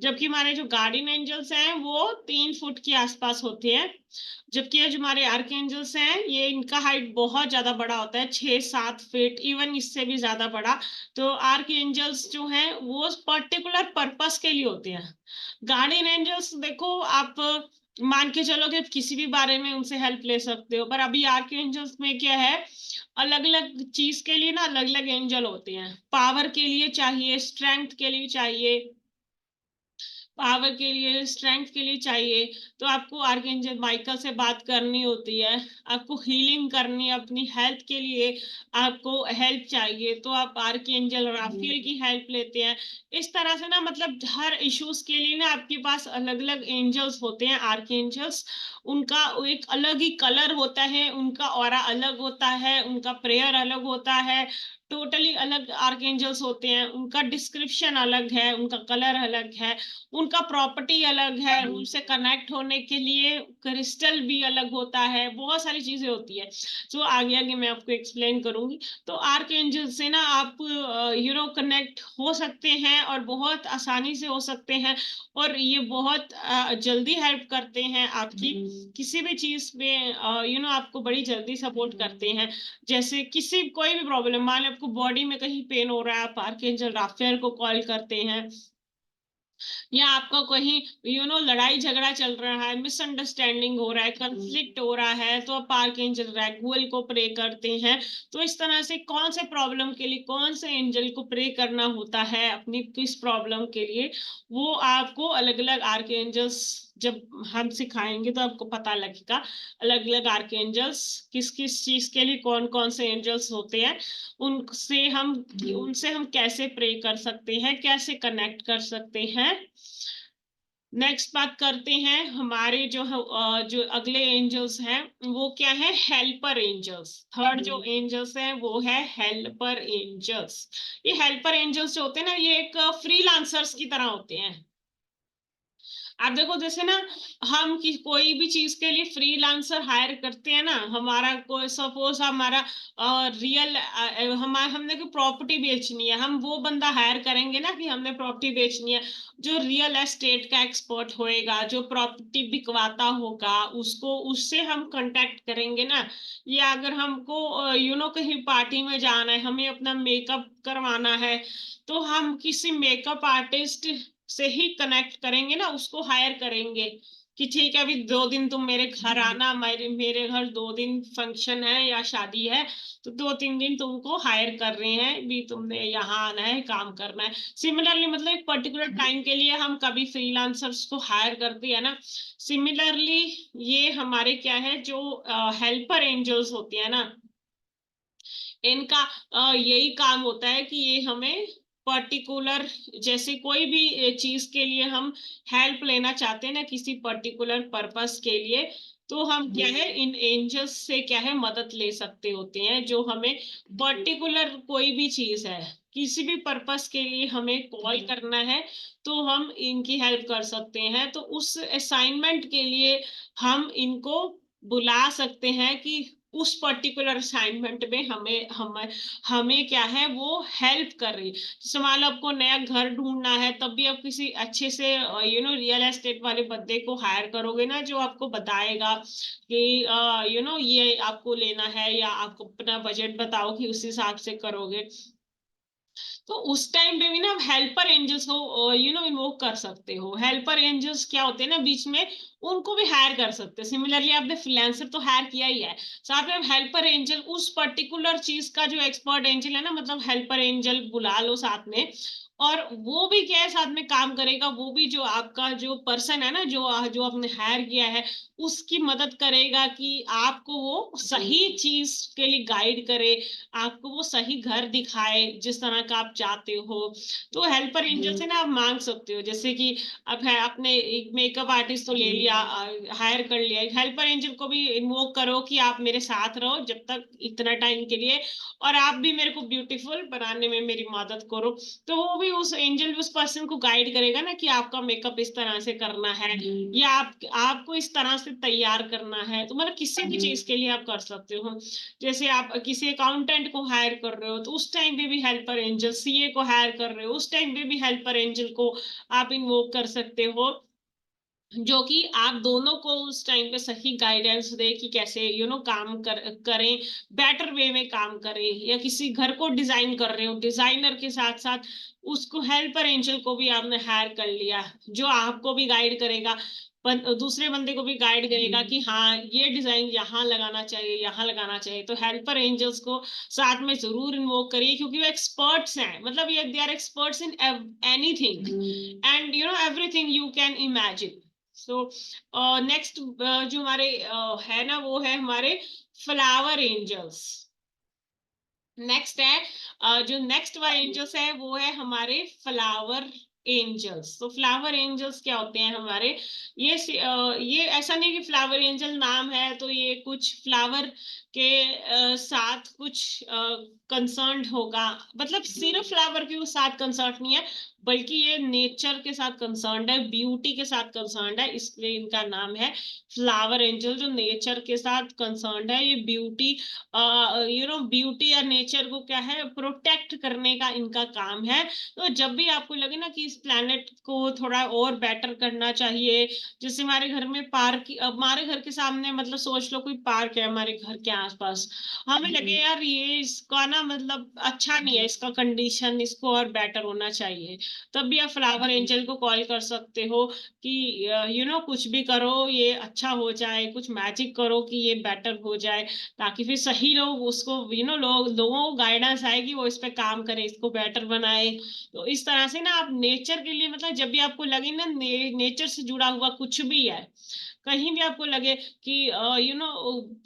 Speaker 1: जबकि हमारे जो गार्डियन एंजल्स हैं वो 3 फुट के आसपास होते हैं। जबकि ये जो हमारे आर्क एंजल्स हैं, ये इनका हाइट बहुत ज्यादा बड़ा होता है, 6-7 फीट, इवन इससे भी ज्यादा बड़ा। तो आर्क एंजल्स जो हैं वो पर्टिकुलर पर्पस के लिए होते हैं। गार्डियन एंजल्स देखो आप मान के चलो कि किसी भी बारे में उनसे हेल्प ले सकते हो, पर अभी आर्क एंजल्स में क्या है, अलग अलग चीज के लिए ना अलग अलग एंजल होते हैं। पावर के लिए चाहिए, स्ट्रेंथ के लिए चाहिए, पावर के लिए, स्ट्रेंथ के लिए चाहिए, तो आपको आर्कएंजल माइकल से बात करनी होती है। आपको हीलिंग करनी है, अपनी हेल्थ के लिए आपको हेल्प चाहिए, तो आप आर्कएंजल राफेल की हेल्प लेते हैं। इस तरह से ना, मतलब हर इश्यूज के लिए ना आपके पास अलग अलग एंजल्स होते हैं, आर्कएंजल्स। उनका एक अलग ही कलर होता है, उनका ऑरा अलग होता है, उनका प्रेयर अलग होता है। टोटली अलग आर्कएंजल्स होते हैं, उनका डिस्क्रिप्शन अलग है, उनका कलर अलग है, उनका प्रॉपर्टी अलग है, उनसे कनेक्ट होने के लिए क्रिस्टल भी अलग होता है, बहुत सारी चीजें होती है जो आगे आगे मैं आपको एक्सप्लेन करूंगी। तो आर्कएंजल से ना आप कनेक्ट हो सकते हैं और बहुत आसानी से हो सकते हैं, और ये बहुत जल्दी हेल्प करते हैं आपकी किसी भी चीज में, आपको बड़ी जल्दी सपोर्ट करते हैं। जैसे कोई भी प्रॉब्लम, मान लो आपको बॉडी में कहीं पेन हो रहा है, आप आर्कएंजल राफेल को कॉल करते हैं, या आपका कहीं लड़ाई झगड़ा चल रहा है, मिसअंडरस्टैंडिंग हो रहा है, कंफ्लिक्ट हो रहा है, तो आप आर्कएंजल रैगुएल को प्रे करते हैं। तो इस तरह से कौन से प्रॉब्लम के लिए कौन से एंजल को प्रे करना होता है अपनी किस प्रॉब्लम के लिए, वो आपको अलग अलग आर्कएंजल्स जब हम सिखाएंगे तो आपको पता लगेगा अलग अलग आर्कएंजल्स किस किस चीज के लिए कौन कौन से एंजल्स होते हैं, उनसे हम कैसे प्रे कर सकते हैं, कैसे कनेक्ट कर सकते हैं। नेक्स्ट बात करते हैं हमारे जो अगले एंजल्स हैं वो क्या है, हेल्पर एंजल्स। थर्ड जो एंजल्स हैं वो है हेल्पर एंजल्स। ये हेल्पर एंजल्स जो होते हैं ना, ये एक फ्रीलांसर्स की तरह होते हैं। आप देखो जैसे ना, हम कोई भी चीज के लिए फ्रीलांसर हायर करते हैं ना, हमारा कोई सपोज हमारा हमने कोई प्रॉपर्टी बेचनी है, हम वो बंदा हायर करेंगे ना कि हमने प्रॉपर्टी बेचनी है, जो रियल एस्टेट का एक्सपर्ट होएगा, जो प्रॉपर्टी बिकवाता होगा, उससे हम कांटेक्ट करेंगे ना। या अगर हमको कहीं पार्टी में जाना है, हमें अपना मेकअप करवाना है, तो हम किसी मेकअप आर्टिस्ट से ही कनेक्ट करेंगे ना, उसको हायर करेंगे कि ठीक है अभी 2 दिन तुम मेरे घर आना, मेरे घर 2 दिन फंक्शन है या शादी है, तो 2-3 दिन तुमको हायर कर रहे हैं भी, तुमने यहाँ आना है, काम करना है। सिमिलरली मतलब एक पर्टिकुलर टाइम के लिए हम कभी फ्रीलांसर्स को हायर करते हैं ना, सिमिलरली ये हमारे क्या है जो हेल्पर एंजल्स होते हैं ना, इनका यही काम होता है कि ये हमें पर्टिकुलर, जैसे कोई भी चीज के लिए हम हेल्प लेना चाहते हैं ना, किसी पर्टिकुलर पर्पस के लिए, तो हम क्या है इन एंजल्स से क्या है मदद ले सकते होते हैं, जो हमें पर्टिकुलर कोई भी चीज है किसी भी पर्पस के लिए हमें कॉल करना है, तो हम इनकी हेल्प कर सकते हैं। तो उस असाइनमेंट के लिए हम इनको बुला सकते हैं कि उस पर्टिकुलर असाइनमेंट में हमें क्या है वो हेल्प कर रही है। जैसे मान लो आपको नया घर ढूंढना है, तब भी आप किसी अच्छे से रियल एस्टेट वाले बंदे को हायर करोगे ना, जो आपको बताएगा कि ये आपको लेना है, या आपको अपना बजट बताओ कि उस हिसाब से करोगे। तो उस टाइम पे भी ना हेल्पर एंजल्स को इन्वोक कर सकते हो। हेल्पर एंजल्स क्या होते हैं ना बीच में, उनको भी हायर कर सकते हैं। सिमिलरली आपने फ्रीलांसर तो हायर किया ही है, साथ में हेल्पर एंजल उस पर्टिकुलर चीज का जो एक्सपर्ट एंजल है ना, मतलब हेल्पर एंजल बुला लो साथ में, और वो भी क्या है साथ में काम करेगा। वो भी जो आपका जो पर्सन है ना, जो जो आपने हायर किया है, उसकी मदद करेगा कि आपको वो सही चीज के लिए गाइड करे, आपको वो सही घर दिखाए जिस तरह का आप चाहते हो। तो हेल्पर एंजल से ना आप मांग सकते हो, जैसे कि अब है आपने एक मेकअप आर्टिस्ट तो ले लिया, हायर कर लिया, हेल्पर एंजल को भी इन्वोक करो कि आप मेरे साथ रहो जब तक इतना टाइम के लिए, और आप भी मेरे को ब्यूटीफुल बनाने में मेरी मदद करो। तो वो भी उस एंजल उस पर्सन को गाइड करेगा ना कि आपका मेकअप इस तरह से करना है, या आपको इस तरह से तैयार करना है। तो मतलब किसी भी चीज के लिए आप कर सकते हो। जैसे आप किसी अकाउंटेंट को हायर कर रहे हो, तो उस टाइम पे भी हेल्पर एंजल, सीए को हायर कर रहे हो, उस टाइम पे भी हेल्पर एंजल को आप इन्वोक कर सकते हो, जो कि आप दोनों को उस टाइम पे सही गाइडेंस दे कि कैसे काम करें, बेटर वे में काम करें। या किसी घर को डिजाइन कर रहे हो, डिजाइनर के साथ साथ उसको हेल्पर एंजल को भी आपने हायर कर लिया, जो आपको भी गाइड करेगा, दूसरे बंदे को भी गाइड करेगा कि हाँ ये डिजाइन यहाँ लगाना चाहिए, यहाँ लगाना चाहिए। तो हेल्पर एंजल्स को साथ में जरूर इन्वोक करिए, क्योंकि वो एक्सपर्ट्स हैं, मतलब ये they are experts in anything and everything you can imagine. So next जो हमारे है ना, वो है हमारे फ्लावर एंजल्स। नेक्स्ट है जो नेक्स्ट वाले एंजल्स है वो है हमारे फ्लावर एंजल्स। तो फ्लावर एंजल्स क्या होते हैं हमारे, ये ऐसा नहीं कि फ्लावर एंजल नाम है तो ये कुछ फ्लावर के साथ कुछ कंसर्न्ड होगा, मतलब सिर्फ फ्लावर के साथ कंसर्न नहीं है, बल्कि ये नेचर के साथ कंसर्न्ड है, ब्यूटी के साथ कंसर्न्ड है, इसलिए इनका नाम है फ्लावर एंजल। जो नेचर के साथ कंसर्न्ड है, ये ब्यूटी ब्यूटी या नेचर को क्या है प्रोटेक्ट करने का इनका काम है। तो जब भी आपको लगे ना कि इस प्लेनेट को थोड़ा और बेटर करना चाहिए, जैसे हमारे घर में पार्क, हमारे घर के सामने मतलब सोच लो कोई पार्क है हमारे घर के आसपास, हमें लगे यार ये इसका ना मतलब अच्छा नहीं है, इसका कंडीशन, इसको और बेटर होना चाहिए, तब भी आप फ्लावर एंजल को कॉल कर सकते हो कि कुछ भी करो ये अच्छा हो जाए, कुछ मैजिक करो कि ये बेटर हो जाए, ताकि फिर सही लोग उसको लोगों को गाइडेंस आएगी, वो इस पे काम करे, इसको बेटर बनाए। तो इस तरह से ना आप नेचर के लिए, मतलब जब भी आपको लगे ना नेचर से जुड़ा हुआ कुछ भी है, कहीं भी आपको लगे कि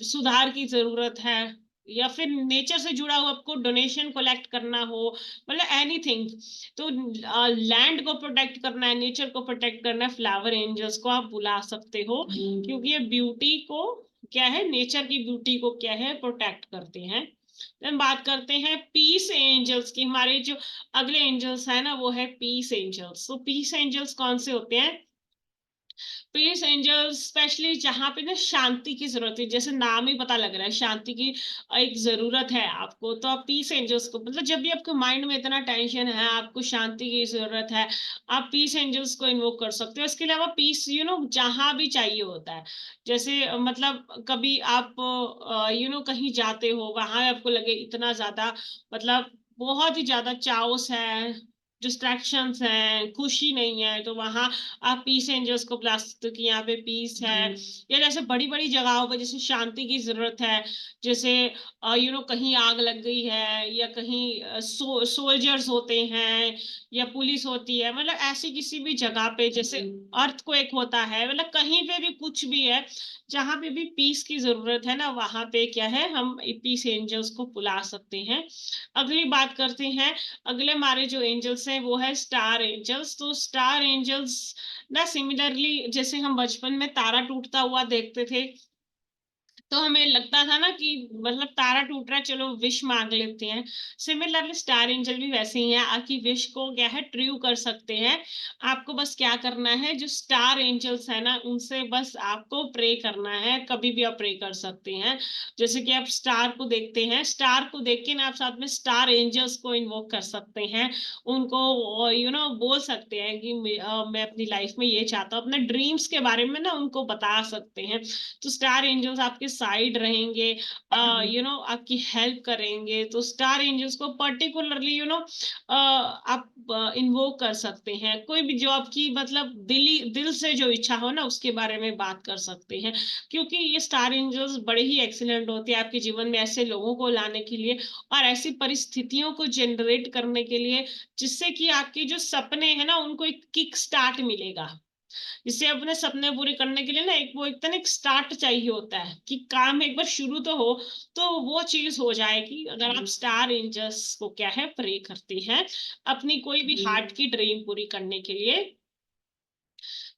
Speaker 1: सुधार की जरूरत है, या फिर नेचर से जुड़ा हुआ आपको डोनेशन कलेक्ट करना हो, मतलब एनीथिंग, तो लैंड को प्रोटेक्ट करना है, नेचर को प्रोटेक्ट करना है, फ्लावर एंजल्स को आप बुला सकते हो, क्योंकि ये ब्यूटी को क्या है, नेचर की ब्यूटी को क्या है प्रोटेक्ट करते हैं। हम बात करते हैं पीस एंजल्स की। हमारे जो अगले एंजल्स है ना वो है पीस एंजल्स। तो पीस एंजल्स कौन से होते हैं? पीस एंजल्स स्पेशली जहाँ पे ना शांति की जरूरत है, जैसे नाम ही पता लग रहा है शांति की एक जरूरत है आपको, तो आप पीस एंजल्स को, मतलब जब भी आपके माइंड में इतना टेंशन है, आपको शांति की जरूरत है, आप पीस एंजल्स को इन्वोक कर सकते हो। इसके अलावा पीस जहाँ भी चाहिए होता है, जैसे मतलब कभी आप कहीं जाते हो, वहां आपको लगे इतना ज्यादा, मतलब बहुत ही ज्यादा चाओस है, डिस्ट्रैक्शंस हैं, खुशी नहीं है, तो वहां आप पीस एंजल्स को बुला सकते हो कि यहाँ पे पीस है। या जैसे बड़ी बड़ी जगहों पर जैसे शांति की जरूरत है, जैसे कहीं आग लग गई है, या कहीं सोल्जर्स होते हैं, या पुलिस होती है, मतलब ऐसी किसी भी जगह पे, जैसे अर्थक्वेक होता है, मतलब कहीं पे भी कुछ भी है जहां पे भी पीस की जरूरत है ना, वहां पे क्या है, हम पीस एंजल्स को बुला सकते हैं। अगली बात करते हैं, अगले हमारे जो एंजल्स हैं वो है स्टार एंजल्स। तो स्टार एंजल्स ना सिमिलरली, जैसे हम बचपन में तारा टूटता हुआ देखते थे, तो हमें लगता था ना कि मतलब तारा टूट रहा है, चलो विश मांग लेते हैं। सिमिलरली स्टार एंजल भी वैसे ही है, आपकी विश को क्या है ट्रू कर सकते हैं। आपको बस क्या करना है, जो स्टार एंजल्स है ना उनसे बस आपको प्रे करना है, कभी भी आप प्रे कर सकते हैं। जैसे कि आप स्टार को देखते हैं, स्टार को देख के ना आप साथ में स्टार एंजल्स को इन्वोक कर सकते हैं, उनको बोल सकते हैं कि मैं अपनी लाइफ में ये चाहता हूँ, अपने ड्रीम्स के बारे में ना उनको बता सकते हैं। तो स्टार एंजल्स आपके साइड रहेंगे, आपकी हेल्प करेंगे। तो स्टार एंजल्स को पर्टिकुलरली आप इन्वोक कर सकते हैं, कोई भी जो आपकी मतलब दिल से जो इच्छा हो ना उसके बारे में बात कर सकते हैं, क्योंकि ये स्टार एंजल्स बड़े ही एक्सीलेंट होते हैं आपके जीवन में ऐसे लोगों को लाने के लिए, और ऐसी परिस्थितियों को जनरेट करने के लिए, जिससे कि आपके जो सपने हैं ना उनको एक किक स्टार्ट मिलेगा। जिससे अपने सपने पूरे करने के लिए ना एक तरह एक स्टार्ट चाहिए होता है कि काम एक बार शुरू तो हो, तो वो चीज हो जाएगी अगर आप स्टार एंजल्स को क्या है प्रे करते हैं अपनी कोई भी हार्ट की ड्रीम पूरी करने के लिए।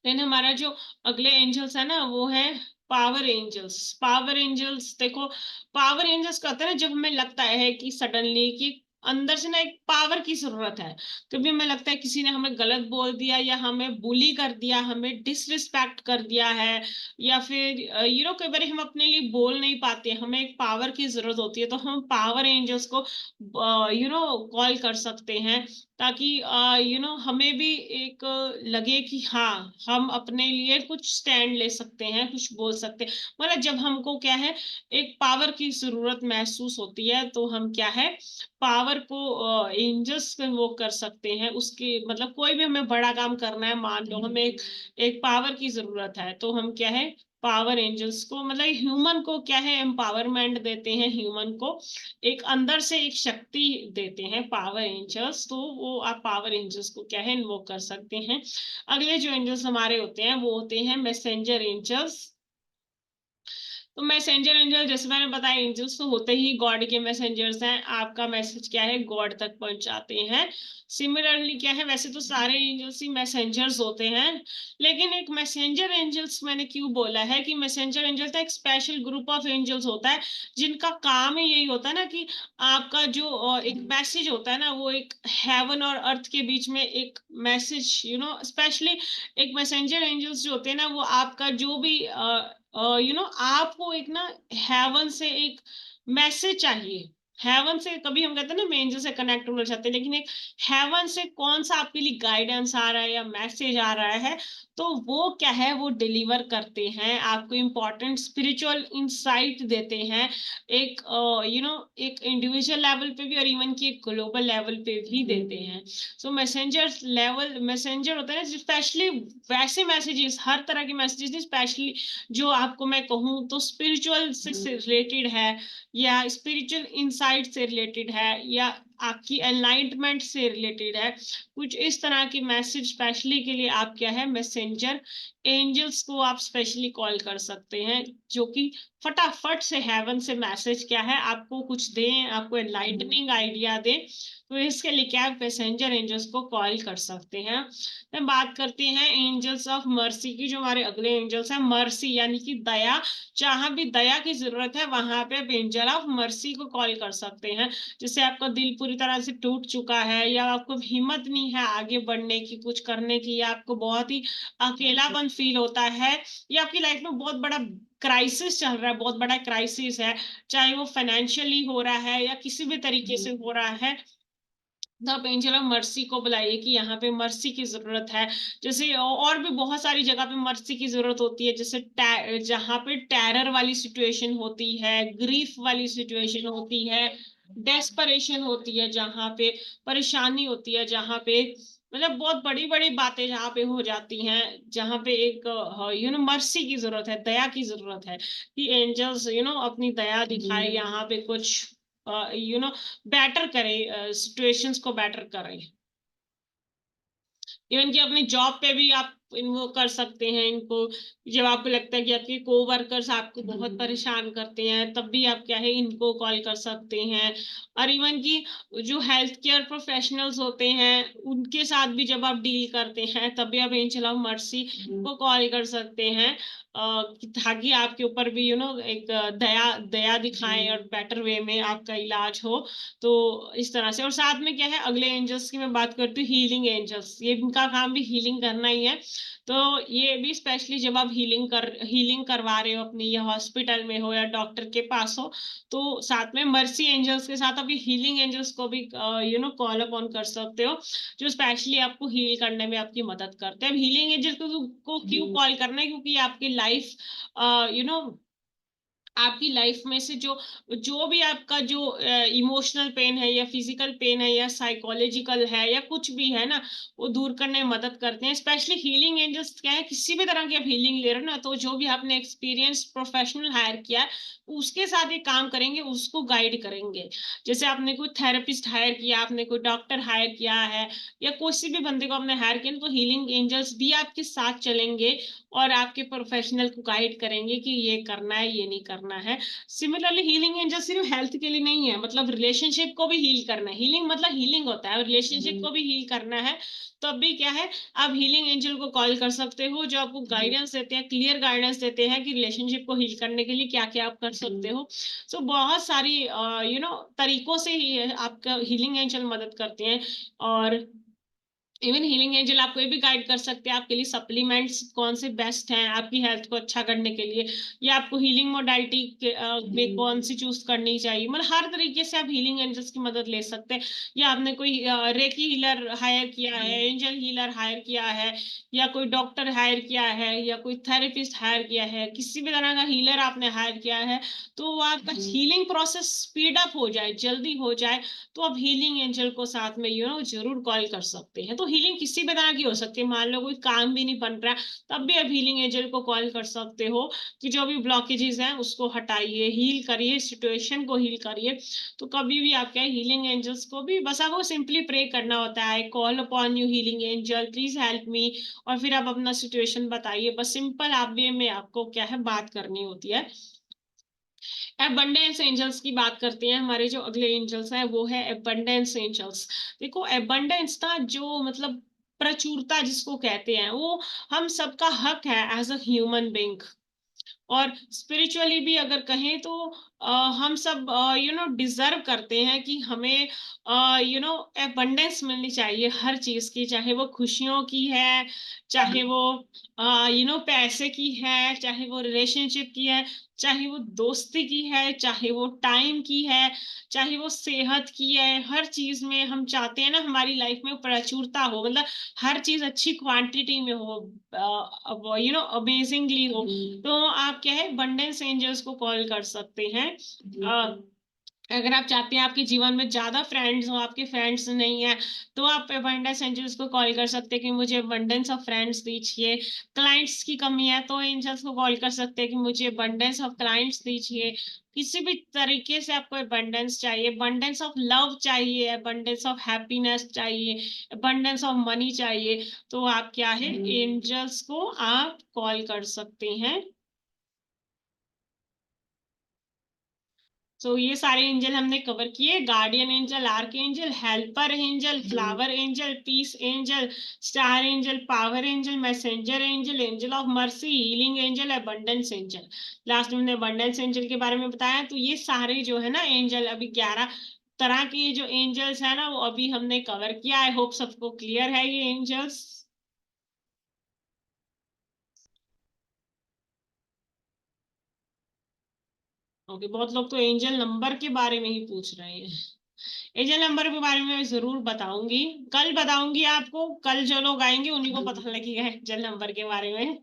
Speaker 1: देन हमारा जो अगले एंजल्स है ना वो है पावर एंजल्स। पावर एंजल्स देखो, पावर एंजल्स कहते हैं ना जब हमें लगता है कि सडनली कि अंदर से ना एक पावर की जरूरत है, कभी हमें लगता है किसी ने हमें गलत बोल दिया, या हमें बुली कर दिया, हमें डिसरिस्पेक्ट कर दिया है, या फिर कई बार हम अपने लिए बोल नहीं पाते, हमें एक पावर की जरूरत होती है, तो हम पावर एंजल्स को कॉल कर सकते हैं, ताकि हमें भी एक लगे कि हाँ हम अपने लिए कुछ स्टैंड ले सकते हैं, कुछ बोल सकते हैं। मतलब जब हमको क्या है एक पावर की जरूरत महसूस होती है, तो हम क्या है पावर को एंजल्स में वो कर सकते हैं, उसके मतलब कोई भी हमें बड़ा काम करना है, मान लो हमें एक पावर की जरूरत है, तो हम क्या है पावर एंजल्स को, मतलब ह्यूमन को क्या है एम्पावरमेंट देते हैं, ह्यूमन को एक अंदर से एक शक्ति देते हैं पावर एंजल्स, तो वो आप पावर एंजल्स को क्या है इन्वोक कर सकते हैं। अगले जो एंजल्स हमारे होते हैं वो होते हैं मैसेंजर एंजल्स। तो मैसेंजर एंजल, जैसे मैंने बताया, एंजल्स तो होते ही गॉड के मैसेंजर्स हैं। आपका मैसेज क्या है, गॉड तक पहुंचाते हैं। सिमिलरली क्या है, वैसे तो सारे एंजल्स ही मैसेंजर्स होते हैं, लेकिन एक मैसेंजर एंजल्स मैंने क्यों बोला है कि मैसेंजर एंजल तो एक स्पेशल ग्रुप ऑफ एंजल्स होता है, जिनका काम ही यही होता है ना कि आपका जो एक मैसेज होता है ना, वो एक हेवन और अर्थ के बीच में एक मैसेज, स्पेशली एक मैसेंजर एंजल्स जो होते हैं ना, वो आपका जो भी आपको एक ना हेवन से एक मैसेज चाहिए। हेवन से कभी हम कहते हैं ना, मैं एंजल से कनेक्ट होना चाहते हैं, लेकिन एक हेवन से कौन सा आपके लिए गाइडेंस आ रहा है या मैसेज आ रहा है, तो वो क्या है, वो डिलीवर करते हैं, आपको इम्पोर्टेंट स्पिरिचुअल इंसाइट देते हैं, एक एक इंडिविजुअल लेवल पे भी और इवन की एक ग्लोबल लेवल पे भी देते हैं। सो मैसेंजर होता है ना, स्पेशली वैसे मैसेजेस, हर तरह के मैसेजेस नहीं, स्पेशली जो आपको मैं कहूँ तो स्पिरिचुअल से रिलेटेड है, या स्पिरिचुअल इंसाइट से रिलेटेड है, या आपकी एनलाइटमेंट से रिलेटेड है, कुछ इस तरह की मैसेज स्पेशली के लिए आप क्या है, मैसेंजर एंजल्स को आप स्पेशली कॉल कर सकते हैं, जो कि फटाफट से हेवन से मैसेज क्या है आपको कुछ दें, आपको एनलाइटनिंग आइडिया दें। तो इसके लिए क्या है, मैसेंजर एंजल्स को कॉल कर सकते हैं। मैं बात करते हैं एंजल्स ऑफ मर्सी की। जो हमारे अगले एंजल्स हैं, मर्सी यानी कि दया, जहां भी दया की जरूरत है वहां पे आप एंजल ऑफ मर्सी को कॉल कर सकते हैं। जैसे आपका दिल पूरी तरह से टूट चुका है, या आपको हिम्मत नहीं है आगे बढ़ने की, कुछ करने की, या आपको बहुत ही अकेलापन फील होता है, या आपकी लाइफ में बहुत बड़ा क्राइसिस चल रहा है, बहुत बड़ा क्राइसिस है, चाहे वो फाइनेंशियली हो रहा है या किसी भी तरीके से हो रहा है, तो आप एंजल ऑफ मर्सी को बुलाइए कि यहाँ पे मर्सी की जरूरत है। जैसे और भी बहुत सारी जगह पे मर्सी की जरूरत होती है, जैसे जहाँ पे टेरर वाली सिचुएशन होती है, ग्रीफ वाली सिचुएशन होती है, डेस्परेशन होती है, जहाँ पे परेशानी होती है, जहाँ पे मतलब बहुत बड़ी बड़ी बातें जहाँ पे हो जाती हैं, जहाँ पे एक मर्सी की जरूरत है, दया की जरूरत है, कि एंजल्स अपनी दया दिखाए, यहाँ पे कुछ बेटर करें, सिचुएशंस को बेटर करें। इवन कि अपने जॉब पे भी आप इनको कर सकते हैं इनको, जब आपको लगता है कि आपके कोवर्कर्स आपको बहुत परेशान करते हैं, तब भी आप क्या है, इनको कॉल कर सकते हैं। और इवन कि जो हेल्थ केयर प्रोफेशनल्स होते हैं, उनके साथ भी जब आप डील करते हैं, तब भी आप एंजल ऑफ मर्सी को कॉल कर सकते हैं, ताकि आपके ऊपर भी एक दया दया दिखाएं और बेटर वे में आपका इलाज हो। तो इस तरह से, और साथ में क्या है, अगले एंजल्स की मैं बात करती हूँ, हीलिंग एंजल्स। ये इनका काम भी हीलिंग करना ही है। तो ये भी स्पेशली जब आप हीलिंग करवा रहे हो अपनी, या हॉस्पिटल में हो या डॉक्टर के पास हो, तो साथ में मर्सी एंजल्स के साथ अभी हीलिंग एंजल्स को भी कॉल अपॉन कर सकते हो, जो स्पेशली आपको हील करने में आपकी मदद करते हैं। अब हीलिंग एंजल को क्यों कॉल करना है, क्योंकि आपकी लाइफ आपकी लाइफ में से जो जो भी आपका जो इमोशनल पेन है, या फिजिकल पेन है, या साइकोलॉजिकल है, या कुछ भी है ना, वो दूर करने में मदद करते हैं। स्पेशली हीलिंग एंजल्स क्या है, किसी भी तरह की आप हीलिंग ले रहे हो ना, तो जो भी आपने एक्सपीरियंस प्रोफेशनल हायर किया है, उसके साथ ये काम करेंगे, उसको गाइड करेंगे। जैसे आपने कोई थेरेपिस्ट हायर किया, आपने कोई डॉक्टर हायर किया है, या किसी भी बंदे को आपने हायर किया, तो हीलिंग एंजल्स भी आपके साथ चलेंगे और आपके प्रोफेशनल को गाइड करेंगे कि ये करना है, ये नहीं करना है। सिमिलरली हीलिंग एंजल सिर्फ हेल्थ के लिए नहीं है, मतलब रिलेशनशिप को भी हील करना है। हीलिंग मतलब हीलिंग होता है, और रिलेशनशिप को भी हील करना है, तब भी क्या है, आप हीलिंग एंजल को कॉल कर सकते हो, जो आपको गाइडेंस देते हैं, क्लियर गाइडेंस देते हैं कि रिलेशनशिप को हील करने के लिए क्या क्या आप कर सकते हो। सो बहुत सारी तरीकों से ही आपका हीलिंग एंजल मदद करते हैं। और इवन हीलिंग एंजल आपको ये भी गाइड कर सकते हैं आपके लिए सप्लीमेंट्स कौन से बेस्ट हैं आपकी हेल्थ को अच्छा करने के लिए, या आपको हीलिंग मोडालिटी में कौन सी चूज करनी चाहिए। मतलब हर तरीके से आप हीलिंग एंजल्स की मदद ले सकते हैं। या आपने कोई रेकी हीलर हायर किया है, एंजल हीलर हायर किया है, या कोई डॉक्टर हायर किया है, या कोई थेरेपिस्ट हायर किया है, किसी भी तरह का हीलर आपने हायर किया है, तो वो आपका हीलिंग प्रोसेस स्पीड अप हो जाए, जल्दी हो जाए, तो आप हीलिंग एंजल को साथ में जरूर कॉल कर सकते हैं। तो हीलिंग किसी भी तरह की हो सकती है, मान लो कोई काम भी नहीं बन रहा, तब भी आप हीलिंग एंजल को कॉल कर सकते हो कि जो भी ब्लॉकेजेस हैं उसको हटाइए, हील करिए, सिचुएशन को हील करिए। तो कभी भी आप क्या हीलिंग एंजल्स को भी बस आपको सिंपली प्रे करना होता है, call upon you healing angel please help मी, और फिर आप अपना सिचुएशन बताइए। बस सिंपल आप भी में आपको क्या है बात करनी होती है। एबंडेंस एंजल्स की बात करते हैं। हमारे जो अगले एंजल्स हैं वो है एबंडेंस एंजल्स। देखो एबंडेंस ना, जो मतलब प्रचुरता जिसको कहते हैं, वो हम सबका हक है एज अ ह्यूमन बीइंग। और स्पिरिचुअली भी अगर कहें तो हम सब डिजर्व करते हैं कि हमें एबंडेंस मिलनी चाहिए हर चीज की, चाहे वो खुशियों की है, चाहे वो पैसे की है, चाहे वो रिलेशनशिप की है, चाहे वो दोस्ती की है, चाहे वो टाइम की है, चाहे वो सेहत की है। हर चीज में हम चाहते हैं ना हमारी लाइफ में प्रचुरता हो, मतलब हर चीज अच्छी क्वांटिटी में हो, अमेजिंगली हो। तो आप क्या है बंडेंस एंजल्स को कॉल कर सकते हैं। अगर आप चाहते हैं आपके जीवन में ज्यादा फ्रेंड्स हो, आपके फ्रेंड्स नहीं है, तो आप अबंडेंस एंजल्स को कॉल कर सकते हैं कि मुझे अबंडेंस ऑफ फ्रेंड्स दीजिए। क्लाइंट्स की कमी है तो एंजल्स को कॉल कर सकते हैं कि मुझे अबंडेंस ऑफ क्लाइंट्स दीजिए। किसी भी तरीके से आपको अबंडेंस चाहिए, अबंडेंस ऑफ लव चाहिए, अबंडेंस ऑफ हैप्पीनेस चाहिए, अबंडेंस ऑफ मनी चाहिए, तो आप क्या है एंजल्स को आप कॉल कर सकते हैं। तो ये सारे एंजल हमने कवर किए। Guardian angel, archangel, helper angel, flower angel, peace angel, star angel, power angel, messenger angel, angel of mercy, healing angel, abundance angel. Last में हमने अबंडेंस एंजल के बारे में बताया। तो ये सारे जो है ना एंजल, अभी 11 तरह के जो एंजल्स है ना वो अभी हमने कवर किया। आई होप सबको क्लियर है ये एंजल्स। ओके, बहुत लोग तो एंजल नंबर के बारे में ही पूछ रहे हैं। एंजल नंबर के बारे में मैं जरूर बताऊंगी, कल बताऊंगी आपको। कल जो लोग आएंगे उन्हीं को पता लगेगा एंजल नंबर के बारे में।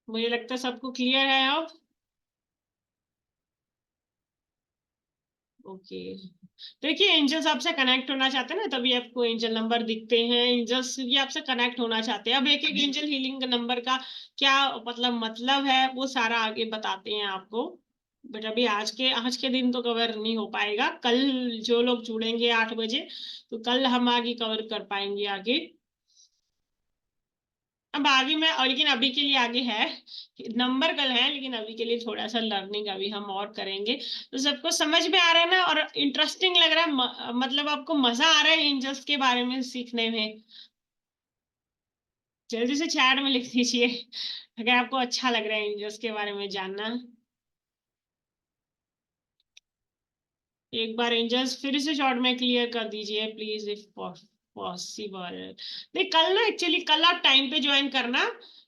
Speaker 1: मुझे लगता है सबको क्लियर है अब। ओके, देखिए एंजल्स आपसे कनेक्ट होना चाहते हैं ना, तभी आपको एंजल नंबर दिखते हैं। एंजल्स ये आपसे कनेक्ट होना चाहते हैं। अब एक एक एंजल हीलिंग नंबर का क्या मतलब है वो सारा आगे बताते हैं आपको। बट अभी आज के दिन तो कवर नहीं हो पाएगा। कल जो लोग जुड़ेंगे 8 बजे, तो कल हम आगे कवर कर पाएंगे आगे। अब आगे मैं, और लेकिन अभी के लिए आगे है, नंबर कल है, लेकिन अभी के लिए थोड़ा सा लर्निंग अभी हम और करेंगे। तो सबको समझ में आ रहा है ना, और इंटरेस्टिंग लग रहा है, मतलब आपको मजा आ रहा है एंजल्स के बारे में सीखने में? जल्दी से चैट में लिख दीजिए अगर आपको अच्छा लग रहा है एंजल्स के बारे में जानना। एक बार एंजल्स फिर से शॉर्ट में क्लियर कर दीजिए प्लीज, इफ पॉसिबल। नहीं, कल ना एक्चुअली कल आप टाइम पे ज्वाइन करना।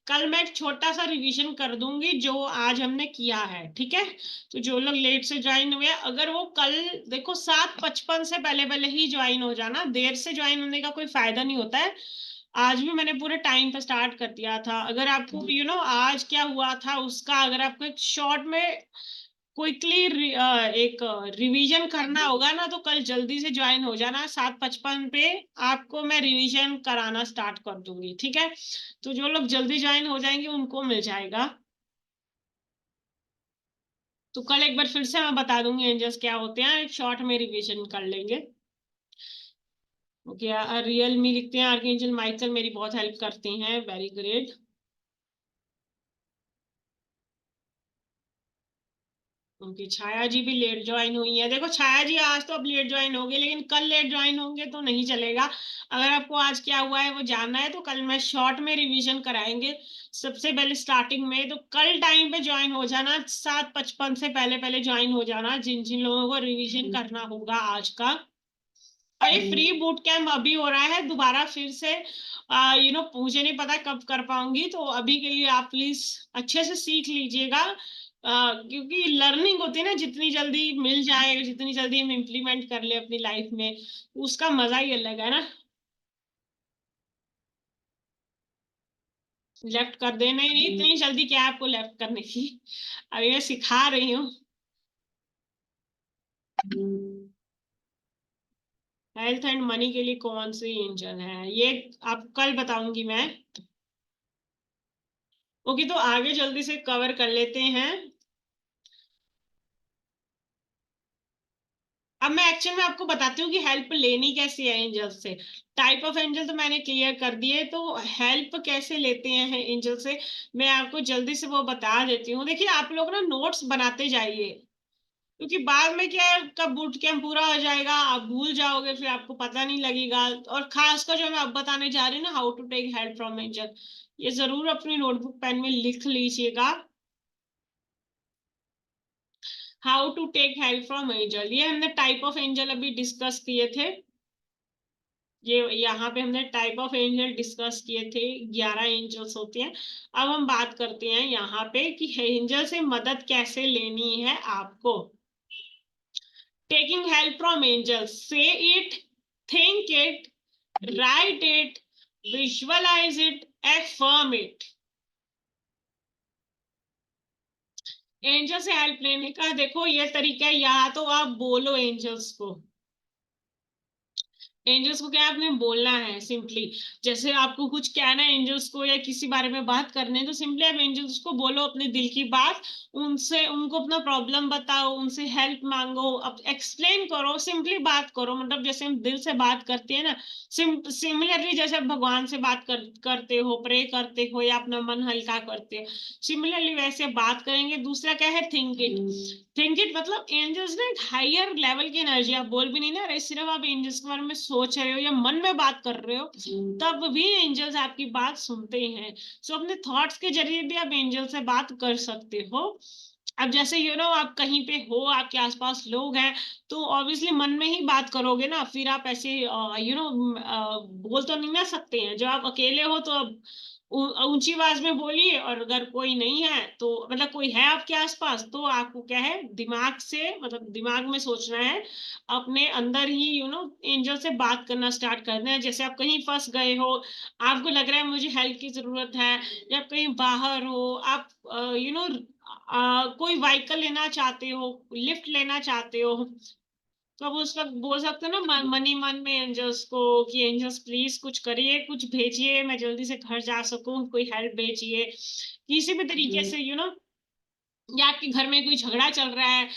Speaker 1: कल मैं एक छोटा सा रिवीजन कर दूंगी जो आज हमने किया है, ठीक है? तो जो लोग लेट से ज्वाइन हुए, अगर वो कल, देखो 7:55 से पहले पहले ही ज्वाइन हो जाना। देर से ज्वाइन होने का कोई फायदा नहीं होता है। आज भी मैंने पूरे टाइम पे स्टार्ट कर दिया था। अगर आपको आज क्या हुआ था उसका अगर आपको एक शॉर्ट में क्विकली एक रिवीजन करना होगा ना, तो कल जल्दी से ज्वाइन हो जाना। 7:55 पे आपको मैं रिवीजन कराना स्टार्ट कर दूंगी, ठीक है? तो जो लोग जल्दी ज्वाइन हो जाएंगे उनको मिल जाएगा। तो कल एक बार फिर से मैं बता दूंगी एंजल्स क्या होते हैं, एक शॉर्ट में रिवीजन कर लेंगे। ओके, रियल मी लिखते हैं, आर्कएंजल माइकल मेरी बहुत हेल्प करते हैं, वेरी ग्रेट। उनकी छाया जी भी लेट ज्वाइन हुई है। देखो छाया जी आज तो अब लेट ज्वाइन होंगे, लेकिन कल लेट ज्वाइन होंगे तो नहीं चलेगा। अगर आपको आज क्या हुआ है वो जानना है तो कल मैं शॉर्ट में रिवीजन कराएंगे। सबसे पहले स्टार्टिंग में तो कल टाइम पे ज्वाइन हो जाना, 7:55 से पहले पहले ज्वाइन हो जाना जिन जिन लोगों को रिवीजन करना होगा आज का। और ये फ्री बूट कैंप अभी हो रहा है दोबारा फिर से। मुझे नहीं पता कब कर पाऊंगी, तो अभी के लिए आप प्लीज अच्छे से सीख लीजिएगा। क्योंकि लर्निंग होती है ना, जितनी जल्दी मिल जाए, जितनी जल्दी हम इम्प्लीमेंट कर ले अपनी लाइफ में, उसका मजा ही अलग है ना। लेफ्ट कर देना ही नहीं, इतनी जल्दी क्या है आपको लेफ्ट करने की? अभी मैं सिखा रही हूँ। हेल्थ एंड मनी के लिए कौन सी इंजन है ये आप कल बताऊंगी मैं। ओके, तो आगे जल्दी से कवर कर लेते हैं। अब मैं एक्चुअल में आपको बताती हूँ कि हेल्प लेनी कैसी है एंजल से। टाइप ऑफ एंजल तो मैंने क्लियर कर दिए, तो हेल्प कैसे लेते हैं एंजल से मैं आपको जल्दी से वो बता देती हूँ। देखिए आप लोग ना नोट्स बनाते जाइए, क्योंकि बाद में क्या है, कब बूट कैंप पूरा हो जाएगा आप भूल जाओगे, फिर आपको पता नहीं लगेगा। और खासकर जो मैं अब बताने जा रही हूँ ना, how to take help from angel, ये जरूर अपनी नोटबुक पेन में लिख लीजिएगा। How to take help from angel, ये हमने टाइप ऑफ एंजल अभी डिस्कस किए थे। ये यहाँ पे हमने टाइप ऑफ एंजल डिस्कस किए थे, 11 एंजल्स होते हैं। अब हम बात करते हैं यहाँ पे कि एंजल से मदद कैसे लेनी है आपको। Taking help from angels, say it, think it, write it, visualize it, affirm it। Angel से हेल्प लेने का देखो ये तरीका है, या तो आप बोलो एंजल्स को, एंजल्स को क्या आपने बोलना है सिंपली। जैसे आपको कुछ कहना है एंजल्स को या किसी बारे में बात करने है, तो सिंपली आप एंजल्स को बोलो अपने दिल की बात, उनसे उनको अपना प्रॉब्लम बताओ, उनसे हेल्प मांगो, अब एक्सप्लेन करो, सिंपली बात करो। मतलब जैसे हम दिल से बात करते हैं ना, सिमिलरली जैसे आप भगवान से बात करते हो, प्रे करते हो या अपना मन हल्का करते हो, सिमिलरली वैसे बात करेंगे। दूसरा क्या है, थिंक इट। थिंक इट मतलब एंजल्स ना एक हायर लेवल की एनर्जी, आप बोल भी नहीं ना रहे, सिर्फ आप एंजल्स के बारे में सोच रहे हो या मन में बात कर रहे हो, तब भी एंजल्स आपकी बात सुनते हैं। सो अपने थॉट्स के जरिए भी आप एंजल से बात कर सकते हो। अब जैसे आप कहीं पे हो, आपके आसपास लोग हैं, तो ऑब्वियसली मन में ही बात करोगे ना, फिर आप ऐसे बोल तो नहीं ना सकते हैं। जब आप अकेले हो तो अब ऊंची आवाज में बोलिए, और अगर कोई नहीं है तो मतलब कोई है आपके आसपास, तो आपको क्या है, दिमाग से मतलब दिमाग में सोचना है, अपने अंदर ही एंजल से बात करना स्टार्ट करना है। जैसे आप कहीं फंस गए हो, आपको लग रहा है मुझे हेल्प की जरूरत है, या आप कहीं बाहर हो, आप कोई व्हीकल लेना चाहते हो, लिफ्ट लेना चाहते हो, तो अब उस वक्त बोल सकते हो ना मन ही मन में एंजल्स को कि एंजल्स प्लीज कुछ करिए, कुछ भेजिए, मैं जल्दी से घर जा सकूं, कोई हेल्प भेजिए किसी भी तरीके से, या आपके घर में कोई झगड़ा चल रहा है,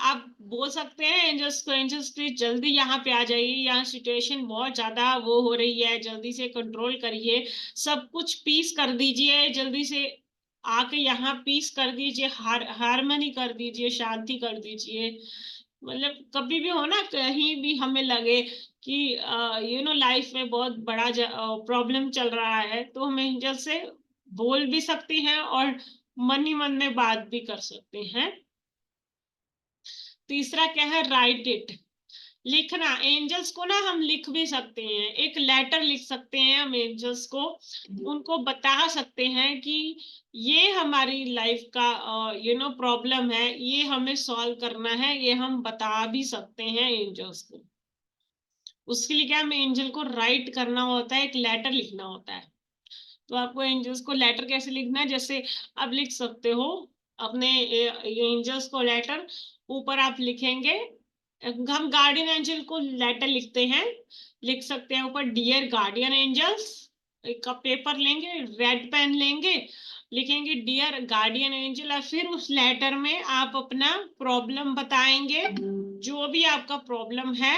Speaker 1: आप बोल सकते हैं एंजल्स को, एंजल्स प्लीज जल्दी यहाँ पे आ जाइए, यहाँ सिचुएशन बहुत ज्यादा वो हो रही है, जल्दी से कंट्रोल करिए, सब कुछ पीस कर दीजिए, जल्दी से आके यहाँ पीस कर दीजिए, हारमोनी कर दीजिए, शांति कर दीजिए। मतलब कभी भी हो ना, कहीं भी हमें लगे कि लाइफ में बहुत बड़ा प्रॉब्लम चल रहा है, तो हम एंजल से बोल भी सकते हैं और मन ही मन में बात भी कर सकते हैं। तीसरा क्या है, राइट इट, लिखना। एंजल्स को ना हम लिख भी सकते हैं, एक लेटर लिख सकते हैं हम एंजल्स को, उनको बता सकते हैं कि ये हमारी लाइफ का प्रॉब्लम है, ये हमें सॉल्व करना है, ये हम बता भी सकते हैं एंजल्स को। उसके लिए क्या, हमें एंजल को राइट करना होता है, एक लेटर लिखना होता है। तो आपको एंजल्स को लेटर कैसे लिखना है, जैसे आप लिख सकते हो अपने एंजल्स को लेटर, ऊपर आप लिखेंगे, हम गार्डियन एंजल को लेटर लिखते हैं, लिख सकते हैं ऊपर डियर गार्डियन एंजल्स, एक पेपर लेंगे, रेड पेन लेंगे, लिखेंगे डियर गार्डियन एंजल, और फिर उस लेटर में आप अपना प्रॉब्लम बताएंगे, जो भी आपका प्रॉब्लम है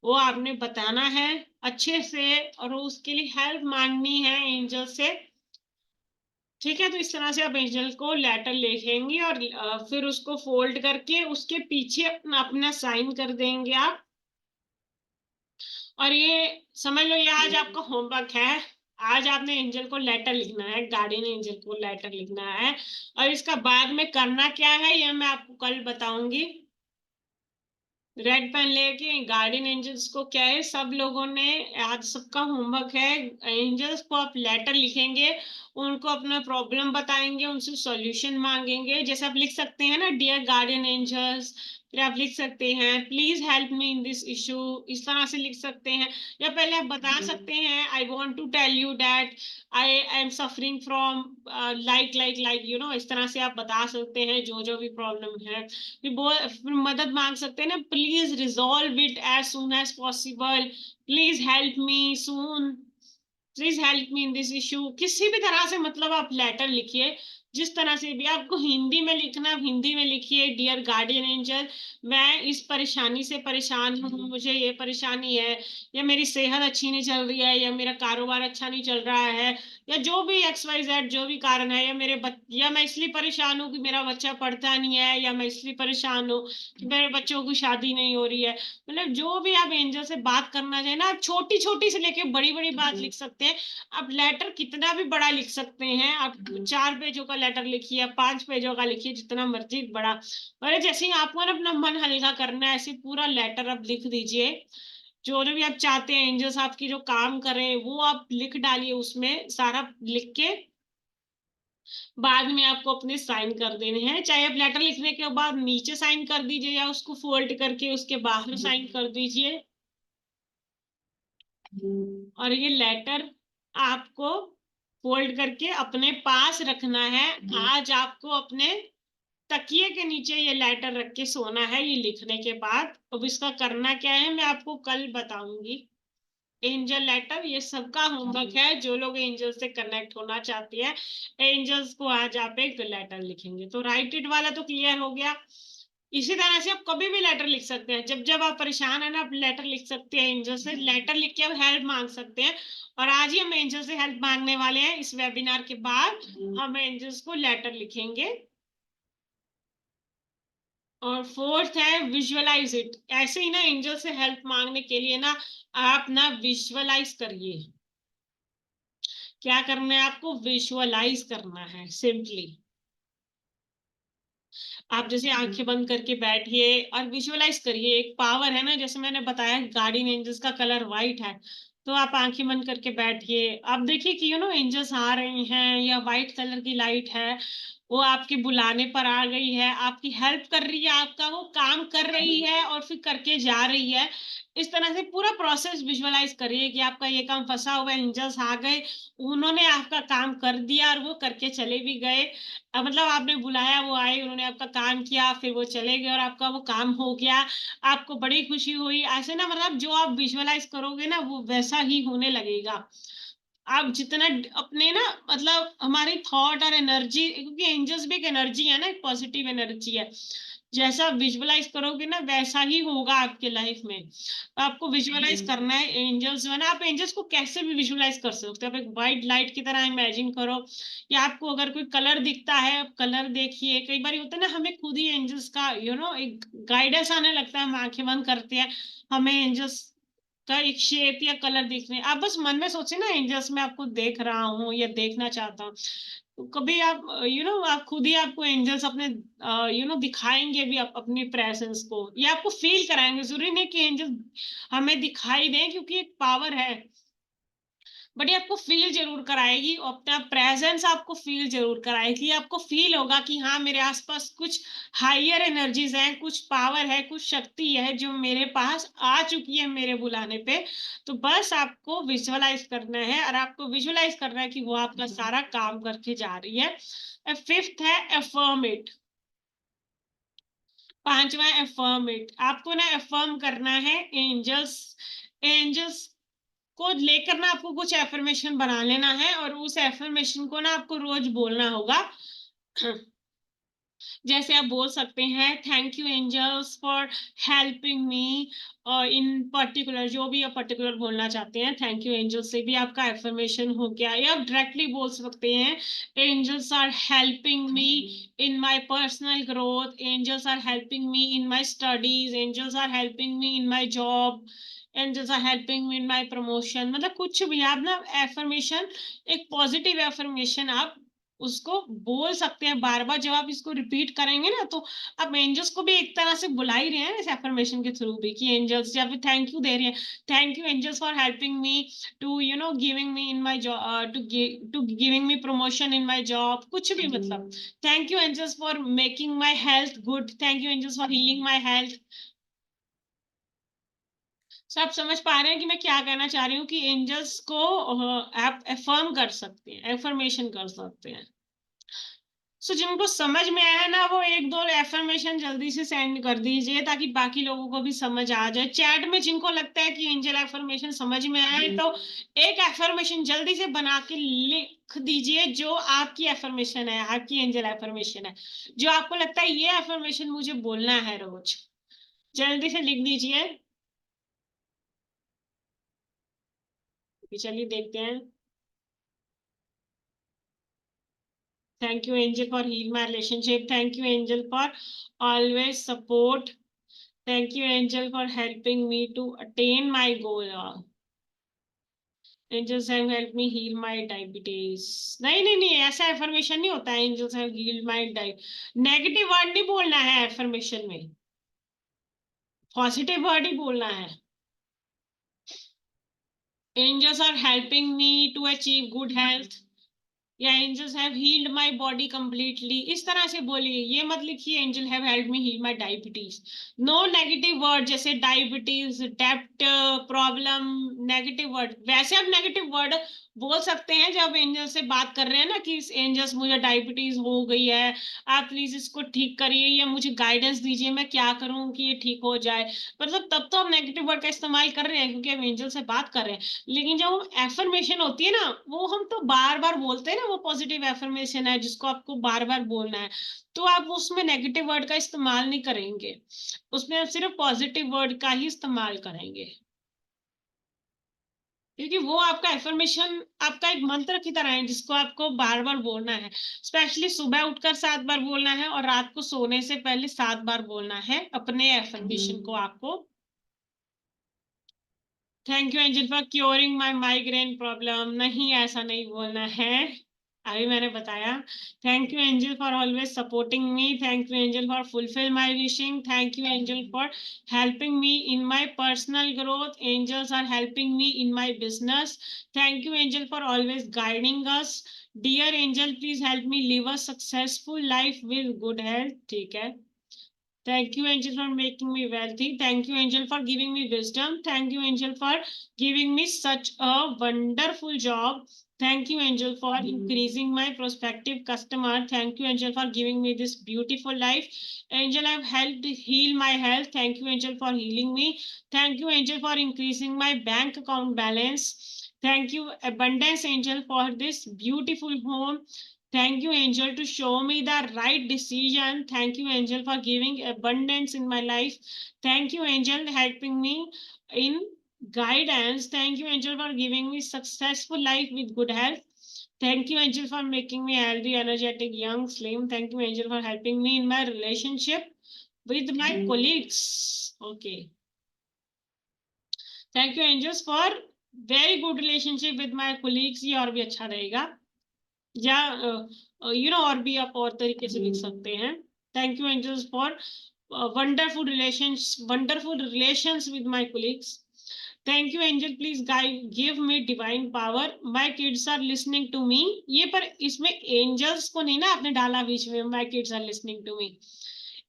Speaker 1: वो आपने बताना है अच्छे से, और उसके लिए हेल्प मांगनी है एंजल से। ठीक है, तो इस तरह से आप एंजल को लेटर लिखेंगे और फिर उसको फोल्ड करके उसके पीछे अपना साइन कर देंगे आप। और ये समझ लो, ये आज आपका होमवर्क है, आज आपने एंजल को लेटर लिखना है, गार्डियन एंजल को लेटर लिखना है। और इसका बाद में करना क्या है ये मैं आपको कल बताऊंगी। रेड पेन लेके गार्डियन एंजल्स को क्या है, सब लोगों ने आज सबका होमवर्क है, एंजल्स को आप लेटर लिखेंगे, उनको अपना प्रॉब्लम बताएंगे, उनसे सॉल्यूशन मांगेंगे। जैसे आप लिख सकते हैं ना डियर गार्डियन एंजल्स, फिर आप लिख सकते हैं please help me in this issue, इस तरह से लिख सकते हैं। या पहले आप बता सकते हैं I want to tell you that I am suffering from इस तरह से आप बता सकते हैं जो जो भी प्रॉब्लम है। फिर मदद मांग सकते हैं ना, please resolve it as soon as possible, please help me soon, please help me in this issue, किसी भी तरह से मतलब आप लेटर लिखिए, जिस तरह से भी आपको हिंदी में लिखना, आप हिंदी में लिखिए, डियर गार्डियन एंजल, मैं इस परेशानी से परेशान हूँ, मुझे ये परेशानी है, या मेरी सेहत अच्छी नहीं चल रही है, या मेरा कारोबार अच्छा नहीं चल रहा है, या जो भी XYZ जो भी कारण है, या मैं इसलिए परेशान हूँ कि मेरा बच्चा पढ़ता नहीं है, या मैं इसलिए परेशान हूँ कि मेरे बच्चों की शादी नहीं हो रही है। मतलब जो भी आप एंजल से बात करना चाहे ना, आप छोटी छोटी से लेके बड़ी बड़ी बात लिख सकते हैं। आप लेटर कितना भी बड़ा लिख सकते हैं, आप 4 पेजों का लेटर लिखिए, 5 पेजों का लिखिए, जितना मर्जी बड़ा। और जैसे ही आपको ना अपना मन हल्का करना है, ऐसे पूरा लेटर आप लिख दीजिए, जो जो भी आप चाहते हैं एंजल्स आपकी जो काम करें वो आप लिख डालिए, उसमें सारा लिख के बाद में आपको अपने साइन कर देने हैं। चाहे आप लेटर लिखने के बाद नीचे साइन कर दीजिए, या उसको फोल्ड करके उसके बाहर साइन कर दीजिए। और ये लेटर आपको फोल्ड करके अपने पास रखना है। आज आपको अपने तकिए के नीचे ये लेटर रख के सोना है, ये लिखने के बाद। अब इसका करना क्या है मैं आपको कल बताऊंगी। एंजल लेटर ये सबका होमवर्क है, जो लोग एंजल से कनेक्ट होना चाहती है, एंजल्स को आज आप एक लेटर लिखेंगे। तो राइट इट वाला तो क्लियर हो गया। इसी तरह से आप कभी भी लेटर लिख सकते हैं, जब जब आप परेशान है ना, आप लेटर लिख सकते हैं एंजल से, लेटर लिख के आप हेल्प मांग सकते हैं। और आज ही हम एंजल से हेल्प मांगने वाले हैं। इस वेबिनार के बाद हम एंजल्स को लेटर लिखेंगे। और फोर्थ है विजुअलाइज इट। ऐसे ही ना एंजल से हेल्प मांगने के लिए ना आप ना विजुअलाइज करिए। क्या करना है आपको? विजुअलाइज करना है सिंपली। आप जैसे आंखें बंद करके बैठिए और विजुअलाइज करिए। एक पावर है ना, जैसे मैंने बताया गार्डियन एंजल्स का कलर व्हाइट है, तो आप आंखें बंद करके बैठिए। आप देखिए कि एंजल्स आ रही हैं, या व्हाइट कलर की लाइट है, वो आपके बुलाने पर आ गई है, आपकी हेल्प कर रही है, आपका वो काम कर रही है और फिर करके जा रही है। इस तरह से पूरा प्रोसेस विजुअलाइज करिए कि आपका ये काम फंसा हुआ है, एंजल्स आ गए, उन्होंने आपका काम कर दिया और वो करके चले भी गए। मतलब आपने बुलाया, वो आए, उन्होंने आपका काम किया, फिर वो चले गए और आपका वो काम हो गया, आपको बड़ी खुशी हुई। ऐसे ना मतलब जो आप विजुअलाइज करोगे ना वो वैसा ही होने लगेगा। आप जितना अपने ना मतलब हमारी थॉट और एनर्जी, क्योंकि एंजल्स भी एक एनर्जी है ना, एक पॉजिटिव एनर्जी है, जैसा विजुअलाइज करोगे ना वैसा ही होगा आपके लाइफ में। आपको विजुअलाइज करना है एंजल्स जो है ना। आप एंजल्स को कैसे भी विजुअलाइज कर सकते हो। आप एक व्हाइट लाइट की तरह इमेजिन करो, या आपको अगर कोई कलर दिखता है आप कलर देखिए। कई बार होता है ना हमें खुद ही एंजल्स का एक गाइडेंस आने लगता है, हम आंखें बंद करते हैं, हमें एंजल्स का एक शेप या कलर दिख रहे हैं। आप बस मन में सोचे ना एंजल्स मैं आपको देख रहा हूँ या देखना चाहता हूँ। तो कभी आप आप खुद ही आपको एंजल्स अपने दिखाएंगे भी अपनी प्रेजेंस को, या आपको फील कराएंगे। जरूरी नहीं कि एंजल हमें दिखाई दें, क्योंकि एक पावर है, बट ये आपको फील जरूर कराएगी। और अपना प्रेजेंस आपको फील जरूर कराएगी। आपको फील होगा कि हाँ मेरे आसपास कुछ हायर एनर्जीज हैं, कुछ पावर है, कुछ शक्ति है जो मेरे पास आ चुकी है मेरे बुलाने पे। तो बस आपको विजुअलाइज करना है, और आपको विजुअलाइज करना है कि वो आपका सारा काम करके जा रही है। फिफ्थ है अफर्म इट। पांचवा अफर्म इट। आपको ना अफर्म करना है एंजल्स। एंजल्स को लेकर ना आपको कुछ एफर्मेशन बना लेना है, और उस एफर्मेशन को ना आपको रोज बोलना होगा। जैसे आप बोल सकते हैं thank you angels for helping me, और इन पर्टिकुलर जो भी आप पर्टिकुलर बोलना चाहते हैं, थैंक यू एंजल्स से भी आपका एफर्मेशन हो गया। या आप डायरेक्टली बोल सकते हैं angels are helping me in my personal growth, angels are helping me in my studies, angels are helping me in my job, angels are helping me in my promotion. मतलब कुछ भी आप ना एफर्मेशन, एक पॉजिटिव एफर्मेशन आप उसको बोल सकते हैं बार बार। जब आप इसको रिपीट करेंगे ना, तो आप एंजल्स को भी एक तरह से बुला ही रहे हैं इस एफर्मेशन के थ्रू भी, कि एंजल्स, या फिर थैंक यू दे रहे हैं, thank you angels for helping me to giving me in my job, to giving me promotion in my job. कुछ भी मतलब, thank you angels for making my health good, thank you angels for healing my health. आप समझ पा रहे हैं कि मैं क्या कहना चाह रही हूँ, कि एंजल्स को आप एफर्म कर सकते हैं, एफर्मेशन कर सकते हैं। जिनको समझ में आया ना, वो 1-2 एफर्मेशन जल्दी से सेंड कर दीजिए, ताकि बाकी लोगों को भी समझ आ जाए। चैट में जिनको लगता है कि एंजल एफर्मेशन समझ में आए, तो एक एफर्मेशन जल्दी से बना के लिख दीजिए जो आपकी एफर्मेशन है, आपकी एंजल एफर्मेशन है, जो आपको लगता है ये एफर्मेशन मुझे बोलना है रोज। जल्दी से लिख दीजिए। चलिए देखते हैं। Thank you, Angel, for heal my relationship. Thank you, Angel, for always support. Thank you, Angel, for helping me to attain my goal. Angels have helped me heal my diabetes. नहीं नहीं नहीं, ऐसा एफर्मेशन नहीं होता है। Angels have healed my diabetes. Negative word नहीं बोलना है एफर्मेशन में, पॉजिटिव वर्ड ही बोलना है। Angels are helping me to achieve good health. या angels have healed my body completely, इस तरह से बोलिए। ये मत लिखिए angel have helped me heal my diabetes. No negative word जैसे diabetes, debt, problem, negative word। वैसे आप negative word बोल सकते हैं जब एंजल से बात कर रहे हैं ना कि एंजल्स मुझे डायबिटीज हो गई है, आप प्लीज इसको ठीक करिए या मुझे गाइडेंस दीजिए मैं क्या करूं कि ये ठीक हो जाए। मतलब तब तो हम नेगेटिव वर्ड का इस्तेमाल कर रहे हैं क्योंकि हम एंजल से बात कर रहे हैं। लेकिन जब एफर्मेशन होती है ना, वो हम तो बार बार बोलते हैं ना, वो पॉजिटिव एफर्मेशन है जिसको आपको बार बार बोलना है, तो आप उसमें नेगेटिव वर्ड का इस्तेमाल नहीं करेंगे, उसमें आप सिर्फ पॉजिटिव वर्ड का ही इस्तेमाल करेंगे, क्योंकि वो आपका एफर्मेशन आपका एक मंत्र की तरह है जिसको आपको बार बार बोलना है। स्पेशली सुबह उठकर 7 बार बोलना है और रात को सोने से पहले 7 बार बोलना है अपने एफर्मेशन को आपको। Thank you angel for curing my migraine problem, नहीं ऐसा नहीं बोलना है, अभी मैंने बताया। Thank you angel for always supporting me, thank you angel for fulfil my wishing, thank you angel for helping me in my personal growth, angels are helping me in my business, thank you angel for always guiding us, dear angel please help me live a successful life with good health। ठीक है। Thank you, angel, for making me wealthy. Thank you, angel, for giving me wisdom. Thank you, angel, for giving me such a wonderful job. Thank you, angel, for increasing my prospective customer. Thank you, angel, for giving me this beautiful life. Angel, I've helped heal my health. Thank you, angel, for healing me. Thank you, angel, for increasing my bank account balance. Thank you, abundance angel, for this beautiful home. Thank you, angel, to show me the right decision. Thank you, angel, for giving abundance in my life. Thank you, angel, helping me in guidance. Thank you, angel, for giving me successful life with good health. Thank you, angel, for making me healthy, energetic, young, slim. Thank you, angel, for helping me in my relationship with my colleagues. Okay. Thank you, angels, for very good relationship with my colleagues. ये और भी अच्छा रहेगा, या और भी आप और तरीके से लिख सकते हैं। Thank you angels for wonderful relations with my colleagues. Thank you angel please give me divine power, my kids are listening to me. ये पर इसमें एंजल्स को नहीं ना आपने डाला बीच में, my kids are listening to me,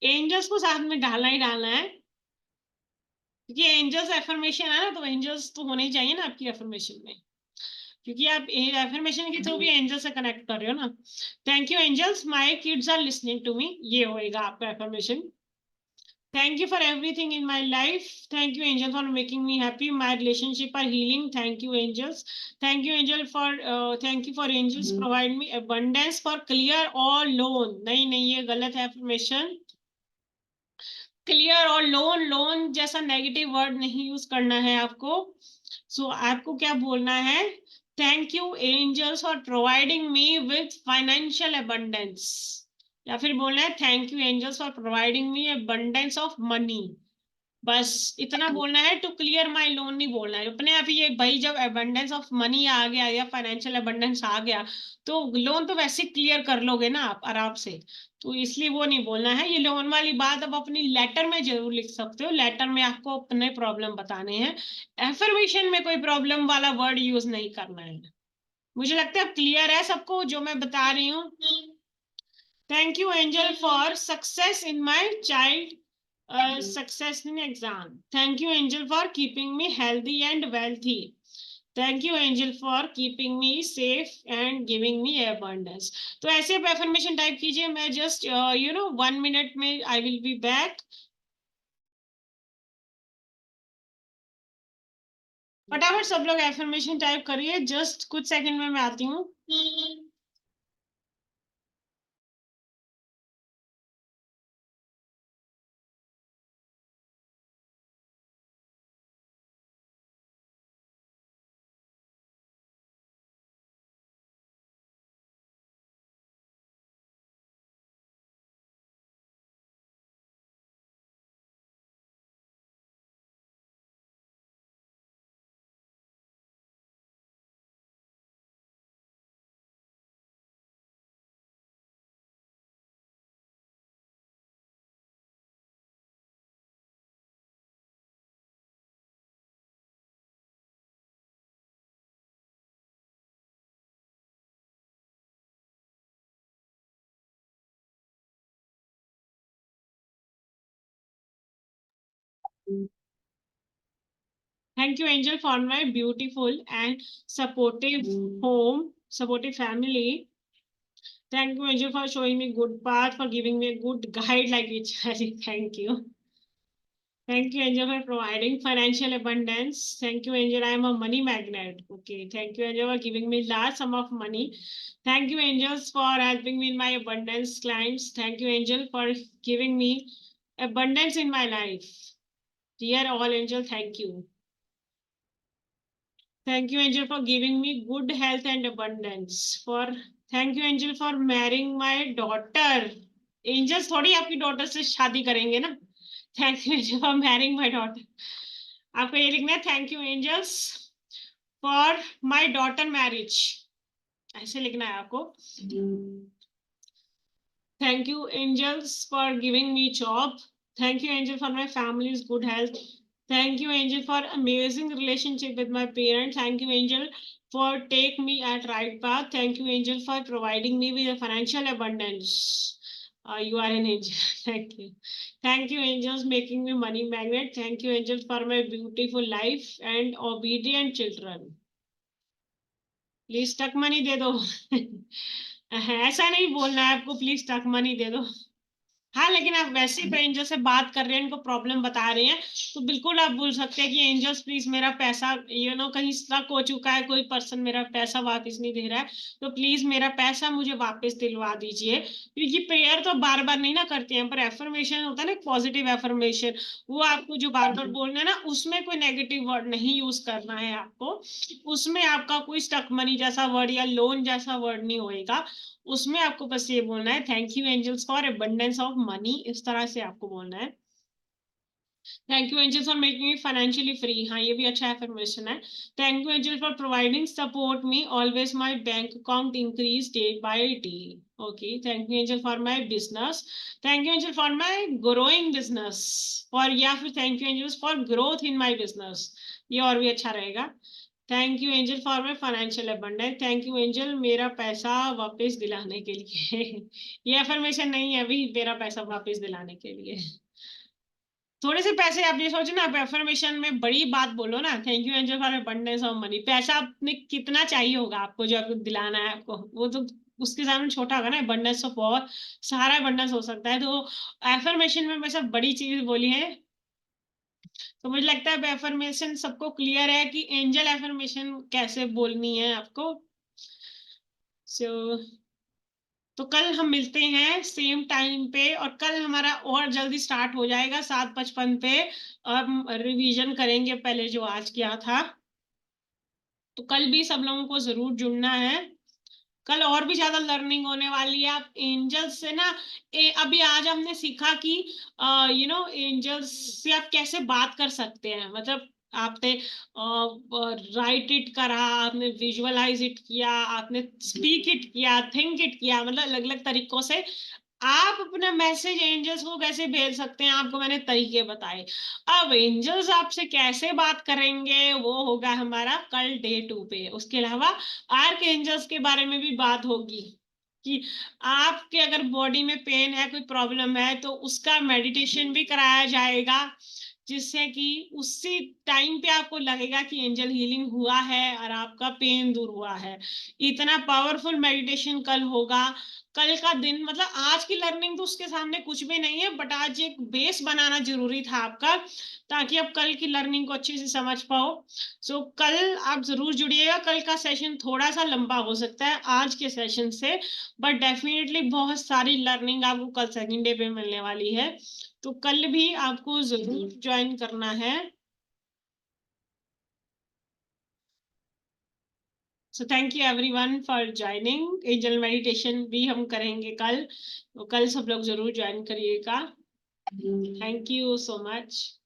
Speaker 1: angels को साथ में डालना ही डालना है, क्योंकि एंजल्स एफर्मेशन है ना, तो एंजल्स तो होने ही चाहिए ना आपकी एफर्मेशन में, क्योंकि आप एफर्मेशन के थ्रू भी एंजल से कनेक्ट कर रहे हो ना। Thank you angels, my kids are listening to me, ये होएगा आपका affirmation. Thank you for everything in my life, thank you angel for making me happy, my relationship are healing, thank you angels. Thank you angel for thank you for angels provide me abundance for clear all loan. नहीं नहीं, ये गलत है एफर्मेशन। क्लियर और लोन जैसा नेगेटिव वर्ड नहीं यूज करना है आपको। सो आपको क्या बोलना है, thank you angels for providing me with financial abundance, या फिर बोलना है thank you angels for providing me abundance of money. बस इतना बोलना है, टू क्लियर माय लोन नहीं बोलना है अपने आप ही। ये भाई जब अबंडेंस ऑफ मनी आ गया या फाइनेंशियल अबंडेंस आ गया तो लोन तो वैसे क्लियर कर लोगे ना आप आराम से, तो इसलिए वो नहीं बोलना है। ये लोन वाली बात आप अपनी लेटर में जरूर लिख सकते हो, लेटर में आपको अपने प्रॉब्लम बताने हैं, एफर्मेशन में कोई प्रॉब्लम वाला वर्ड यूज नहीं करना है। मुझे लगता है अब क्लियर है सबको जो मैं बता रही हूँ। Thank you angel for success in my child success in exam. Thank you angel for keeping me healthy and wealthy. Thank you angel for keeping me safe and giving me abundance. तो ऐसे आप affirmation टाइप कीजिए, मैं just 1 minute में I will be back. फटाफट सब लोग एफर्मेशन टाइप करिए, जस्ट कुछ सेकंड में मैं आती हूँ। Thank you, Angel, for my beautiful and supportive home, supportive family. Thank you, Angel, for showing me good path, for giving me a good guide like Vichari. Thank you. Thank you, Angel, for providing financial abundance. Thank you, Angel. I am a money magnet. Okay. Thank you, Angel, for giving me large sum of money. Thank you, angels, for helping me in my abundance clients. Thank you, Angel, for giving me abundance in my life. Dear all angel, thank you. Thank you, Angel, for giving me good health and abundance. Thank you, Angel, for marrying my daughter. Angels थोड़ी आपकी daughter से शादी करेंगे ना. Thank you, Angel, for marrying my daughter. आपको ये लिखना है, thank you, angels, for my daughter marriage. ऐसे लिखना है आपको. Thank you, angels, for giving me job. Thank you, angel, for my family's good health. Thank you, angel, for amazing relationship with my parents. Thank you, angel, for take me at right path. Thank you, angel, for providing me with a financial abundance. You are an angel. Thank you. Thank you, angels, making me money magnet. Thank you, angels, for my beautiful life and obedient children. Please टक मनी दे दो. ऐसा नहीं बोलना है आपको, प्लीज टक मनी दे दो. हाँ, लेकिन आप वैसे ही एंजल से बात कर रहे हैं, इनको प्रॉब्लम बता रहे हैं, तो बिल्कुल आप बोल सकते हैं कि एंजल्स प्लीज मेरा पैसा कहीं स्टक हो चुका है, कोई पर्सन मेरा पैसा वापस नहीं दे रहा है, तो प्लीज मेरा पैसा मुझे वापस दिलवा दीजिए. क्योंकि प्रेयर तो बार बार नहीं ना करते हैं, पर एफर्मेशन होता है ना, पॉजिटिव एफर्मेशन, वो आपको जो बार बार बोलना है ना, उसमें कोई नेगेटिव वर्ड नहीं यूज करना है आपको. उसमें आपका कोई स्टक मनी जैसा वर्ड या लोन जैसा वर्ड नहीं होएगा. उसमें आपको बस ये बोलना है, thank you angels for abundance of money. इस तरह से आपको बोलना है. Thank you angels for making me financially free. हाँ, ये भी अच्छा एफर्मेशन है. Thank you angel for providing support me always my bank account increase day by day. Okay. Thank you angel for my business. Thank you angel for my growing business. और या फिर thank you angels for growth in my business. ये और भी अच्छा रहेगा. Thank you angel for my financial abundance. Thank you angel मेरा पैसा वापस दिलाने के लिए. ये अफर्मेशन नहीं है अभी, मेरा पैसा वापस दिलाने के लिए. थोड़े से पैसे आप ये सोचो ना, आप अफर्मेशन में बड़ी बात बोलो ना. Thank you angel for abundance of money. पैसा आपने कितना चाहिए होगा आपको, जो आपको दिलाना है आपको, वो तो उसके सामने छोटा होगा ना. अबंडेंस ऑफ बहुत सारा अबंडेंस हो सकता है. तो एफर्मेशन में वैसा बड़ी चीज बोली है. तो मुझे लगता है एफर्मेशन सबको क्लियर है कि एंजल एफर्मेशन कैसे बोलनी है आपको. सो तो कल हम मिलते हैं सेम टाइम पे, और कल हमारा और जल्दी स्टार्ट हो जाएगा 7:55 पे. हम रिवीजन करेंगे पहले जो आज किया था. तो कल भी सब लोगों को जरूर जुड़ना है. कल और भी ज्यादा लर्निंग होने वाली है. आप एंजल्स से ना, अभी आज हमने सीखा कि एंजल्स से आप कैसे बात कर सकते हैं. मतलब आपने राइट इट करा, आपने विजुअलाइज इट किया, आपने स्पीक इट किया, थिंक इट किया, मतलब अलग अलग तरीकों से आप अपना मैसेज एंजल्स को कैसे भेज सकते हैं, आपको मैंने तरीके बताए. अब एंजल्स आपसे कैसे बात करेंगे वो होगा हमारा कल डे 2 पे. उसके अलावा आर्क एंजल्स के बारे में भी बात होगी कि आपके अगर बॉडी में पेन है, कोई प्रॉब्लम है, तो उसका मेडिटेशन भी कराया जाएगा. जिससे कि उसी टाइम पे आपको लगेगा कि एंजल हीलिंग हुआ है और आपका पेन दूर हुआ है। इतना पावरफुल मेडिटेशन कल होगा। कल का दिन मतलब आज की लर्निंग तो उसके सामने कुछ भी नहीं है, बट आज एक बेस बनाना जरूरी था आपका, ताकि आप कल की लर्निंग को अच्छे से समझ पाओ। सो कल आप जरूर जुड़िएगा। कल का सेशन थोड़ा सा लंबा हो सकता है आज के सेशन से, बट डेफिनेटली बहुत सारी लर्निंग आपको कल सेकंड डे पे मिलने वाली है, तो कल भी आपको जरूर ज्वाइन करना है। So thank you everyone for joining. Angel meditation भी हम करेंगे कल, तो कल सब लोग जरूर ज्वाइन करिएगा। Thank you so much.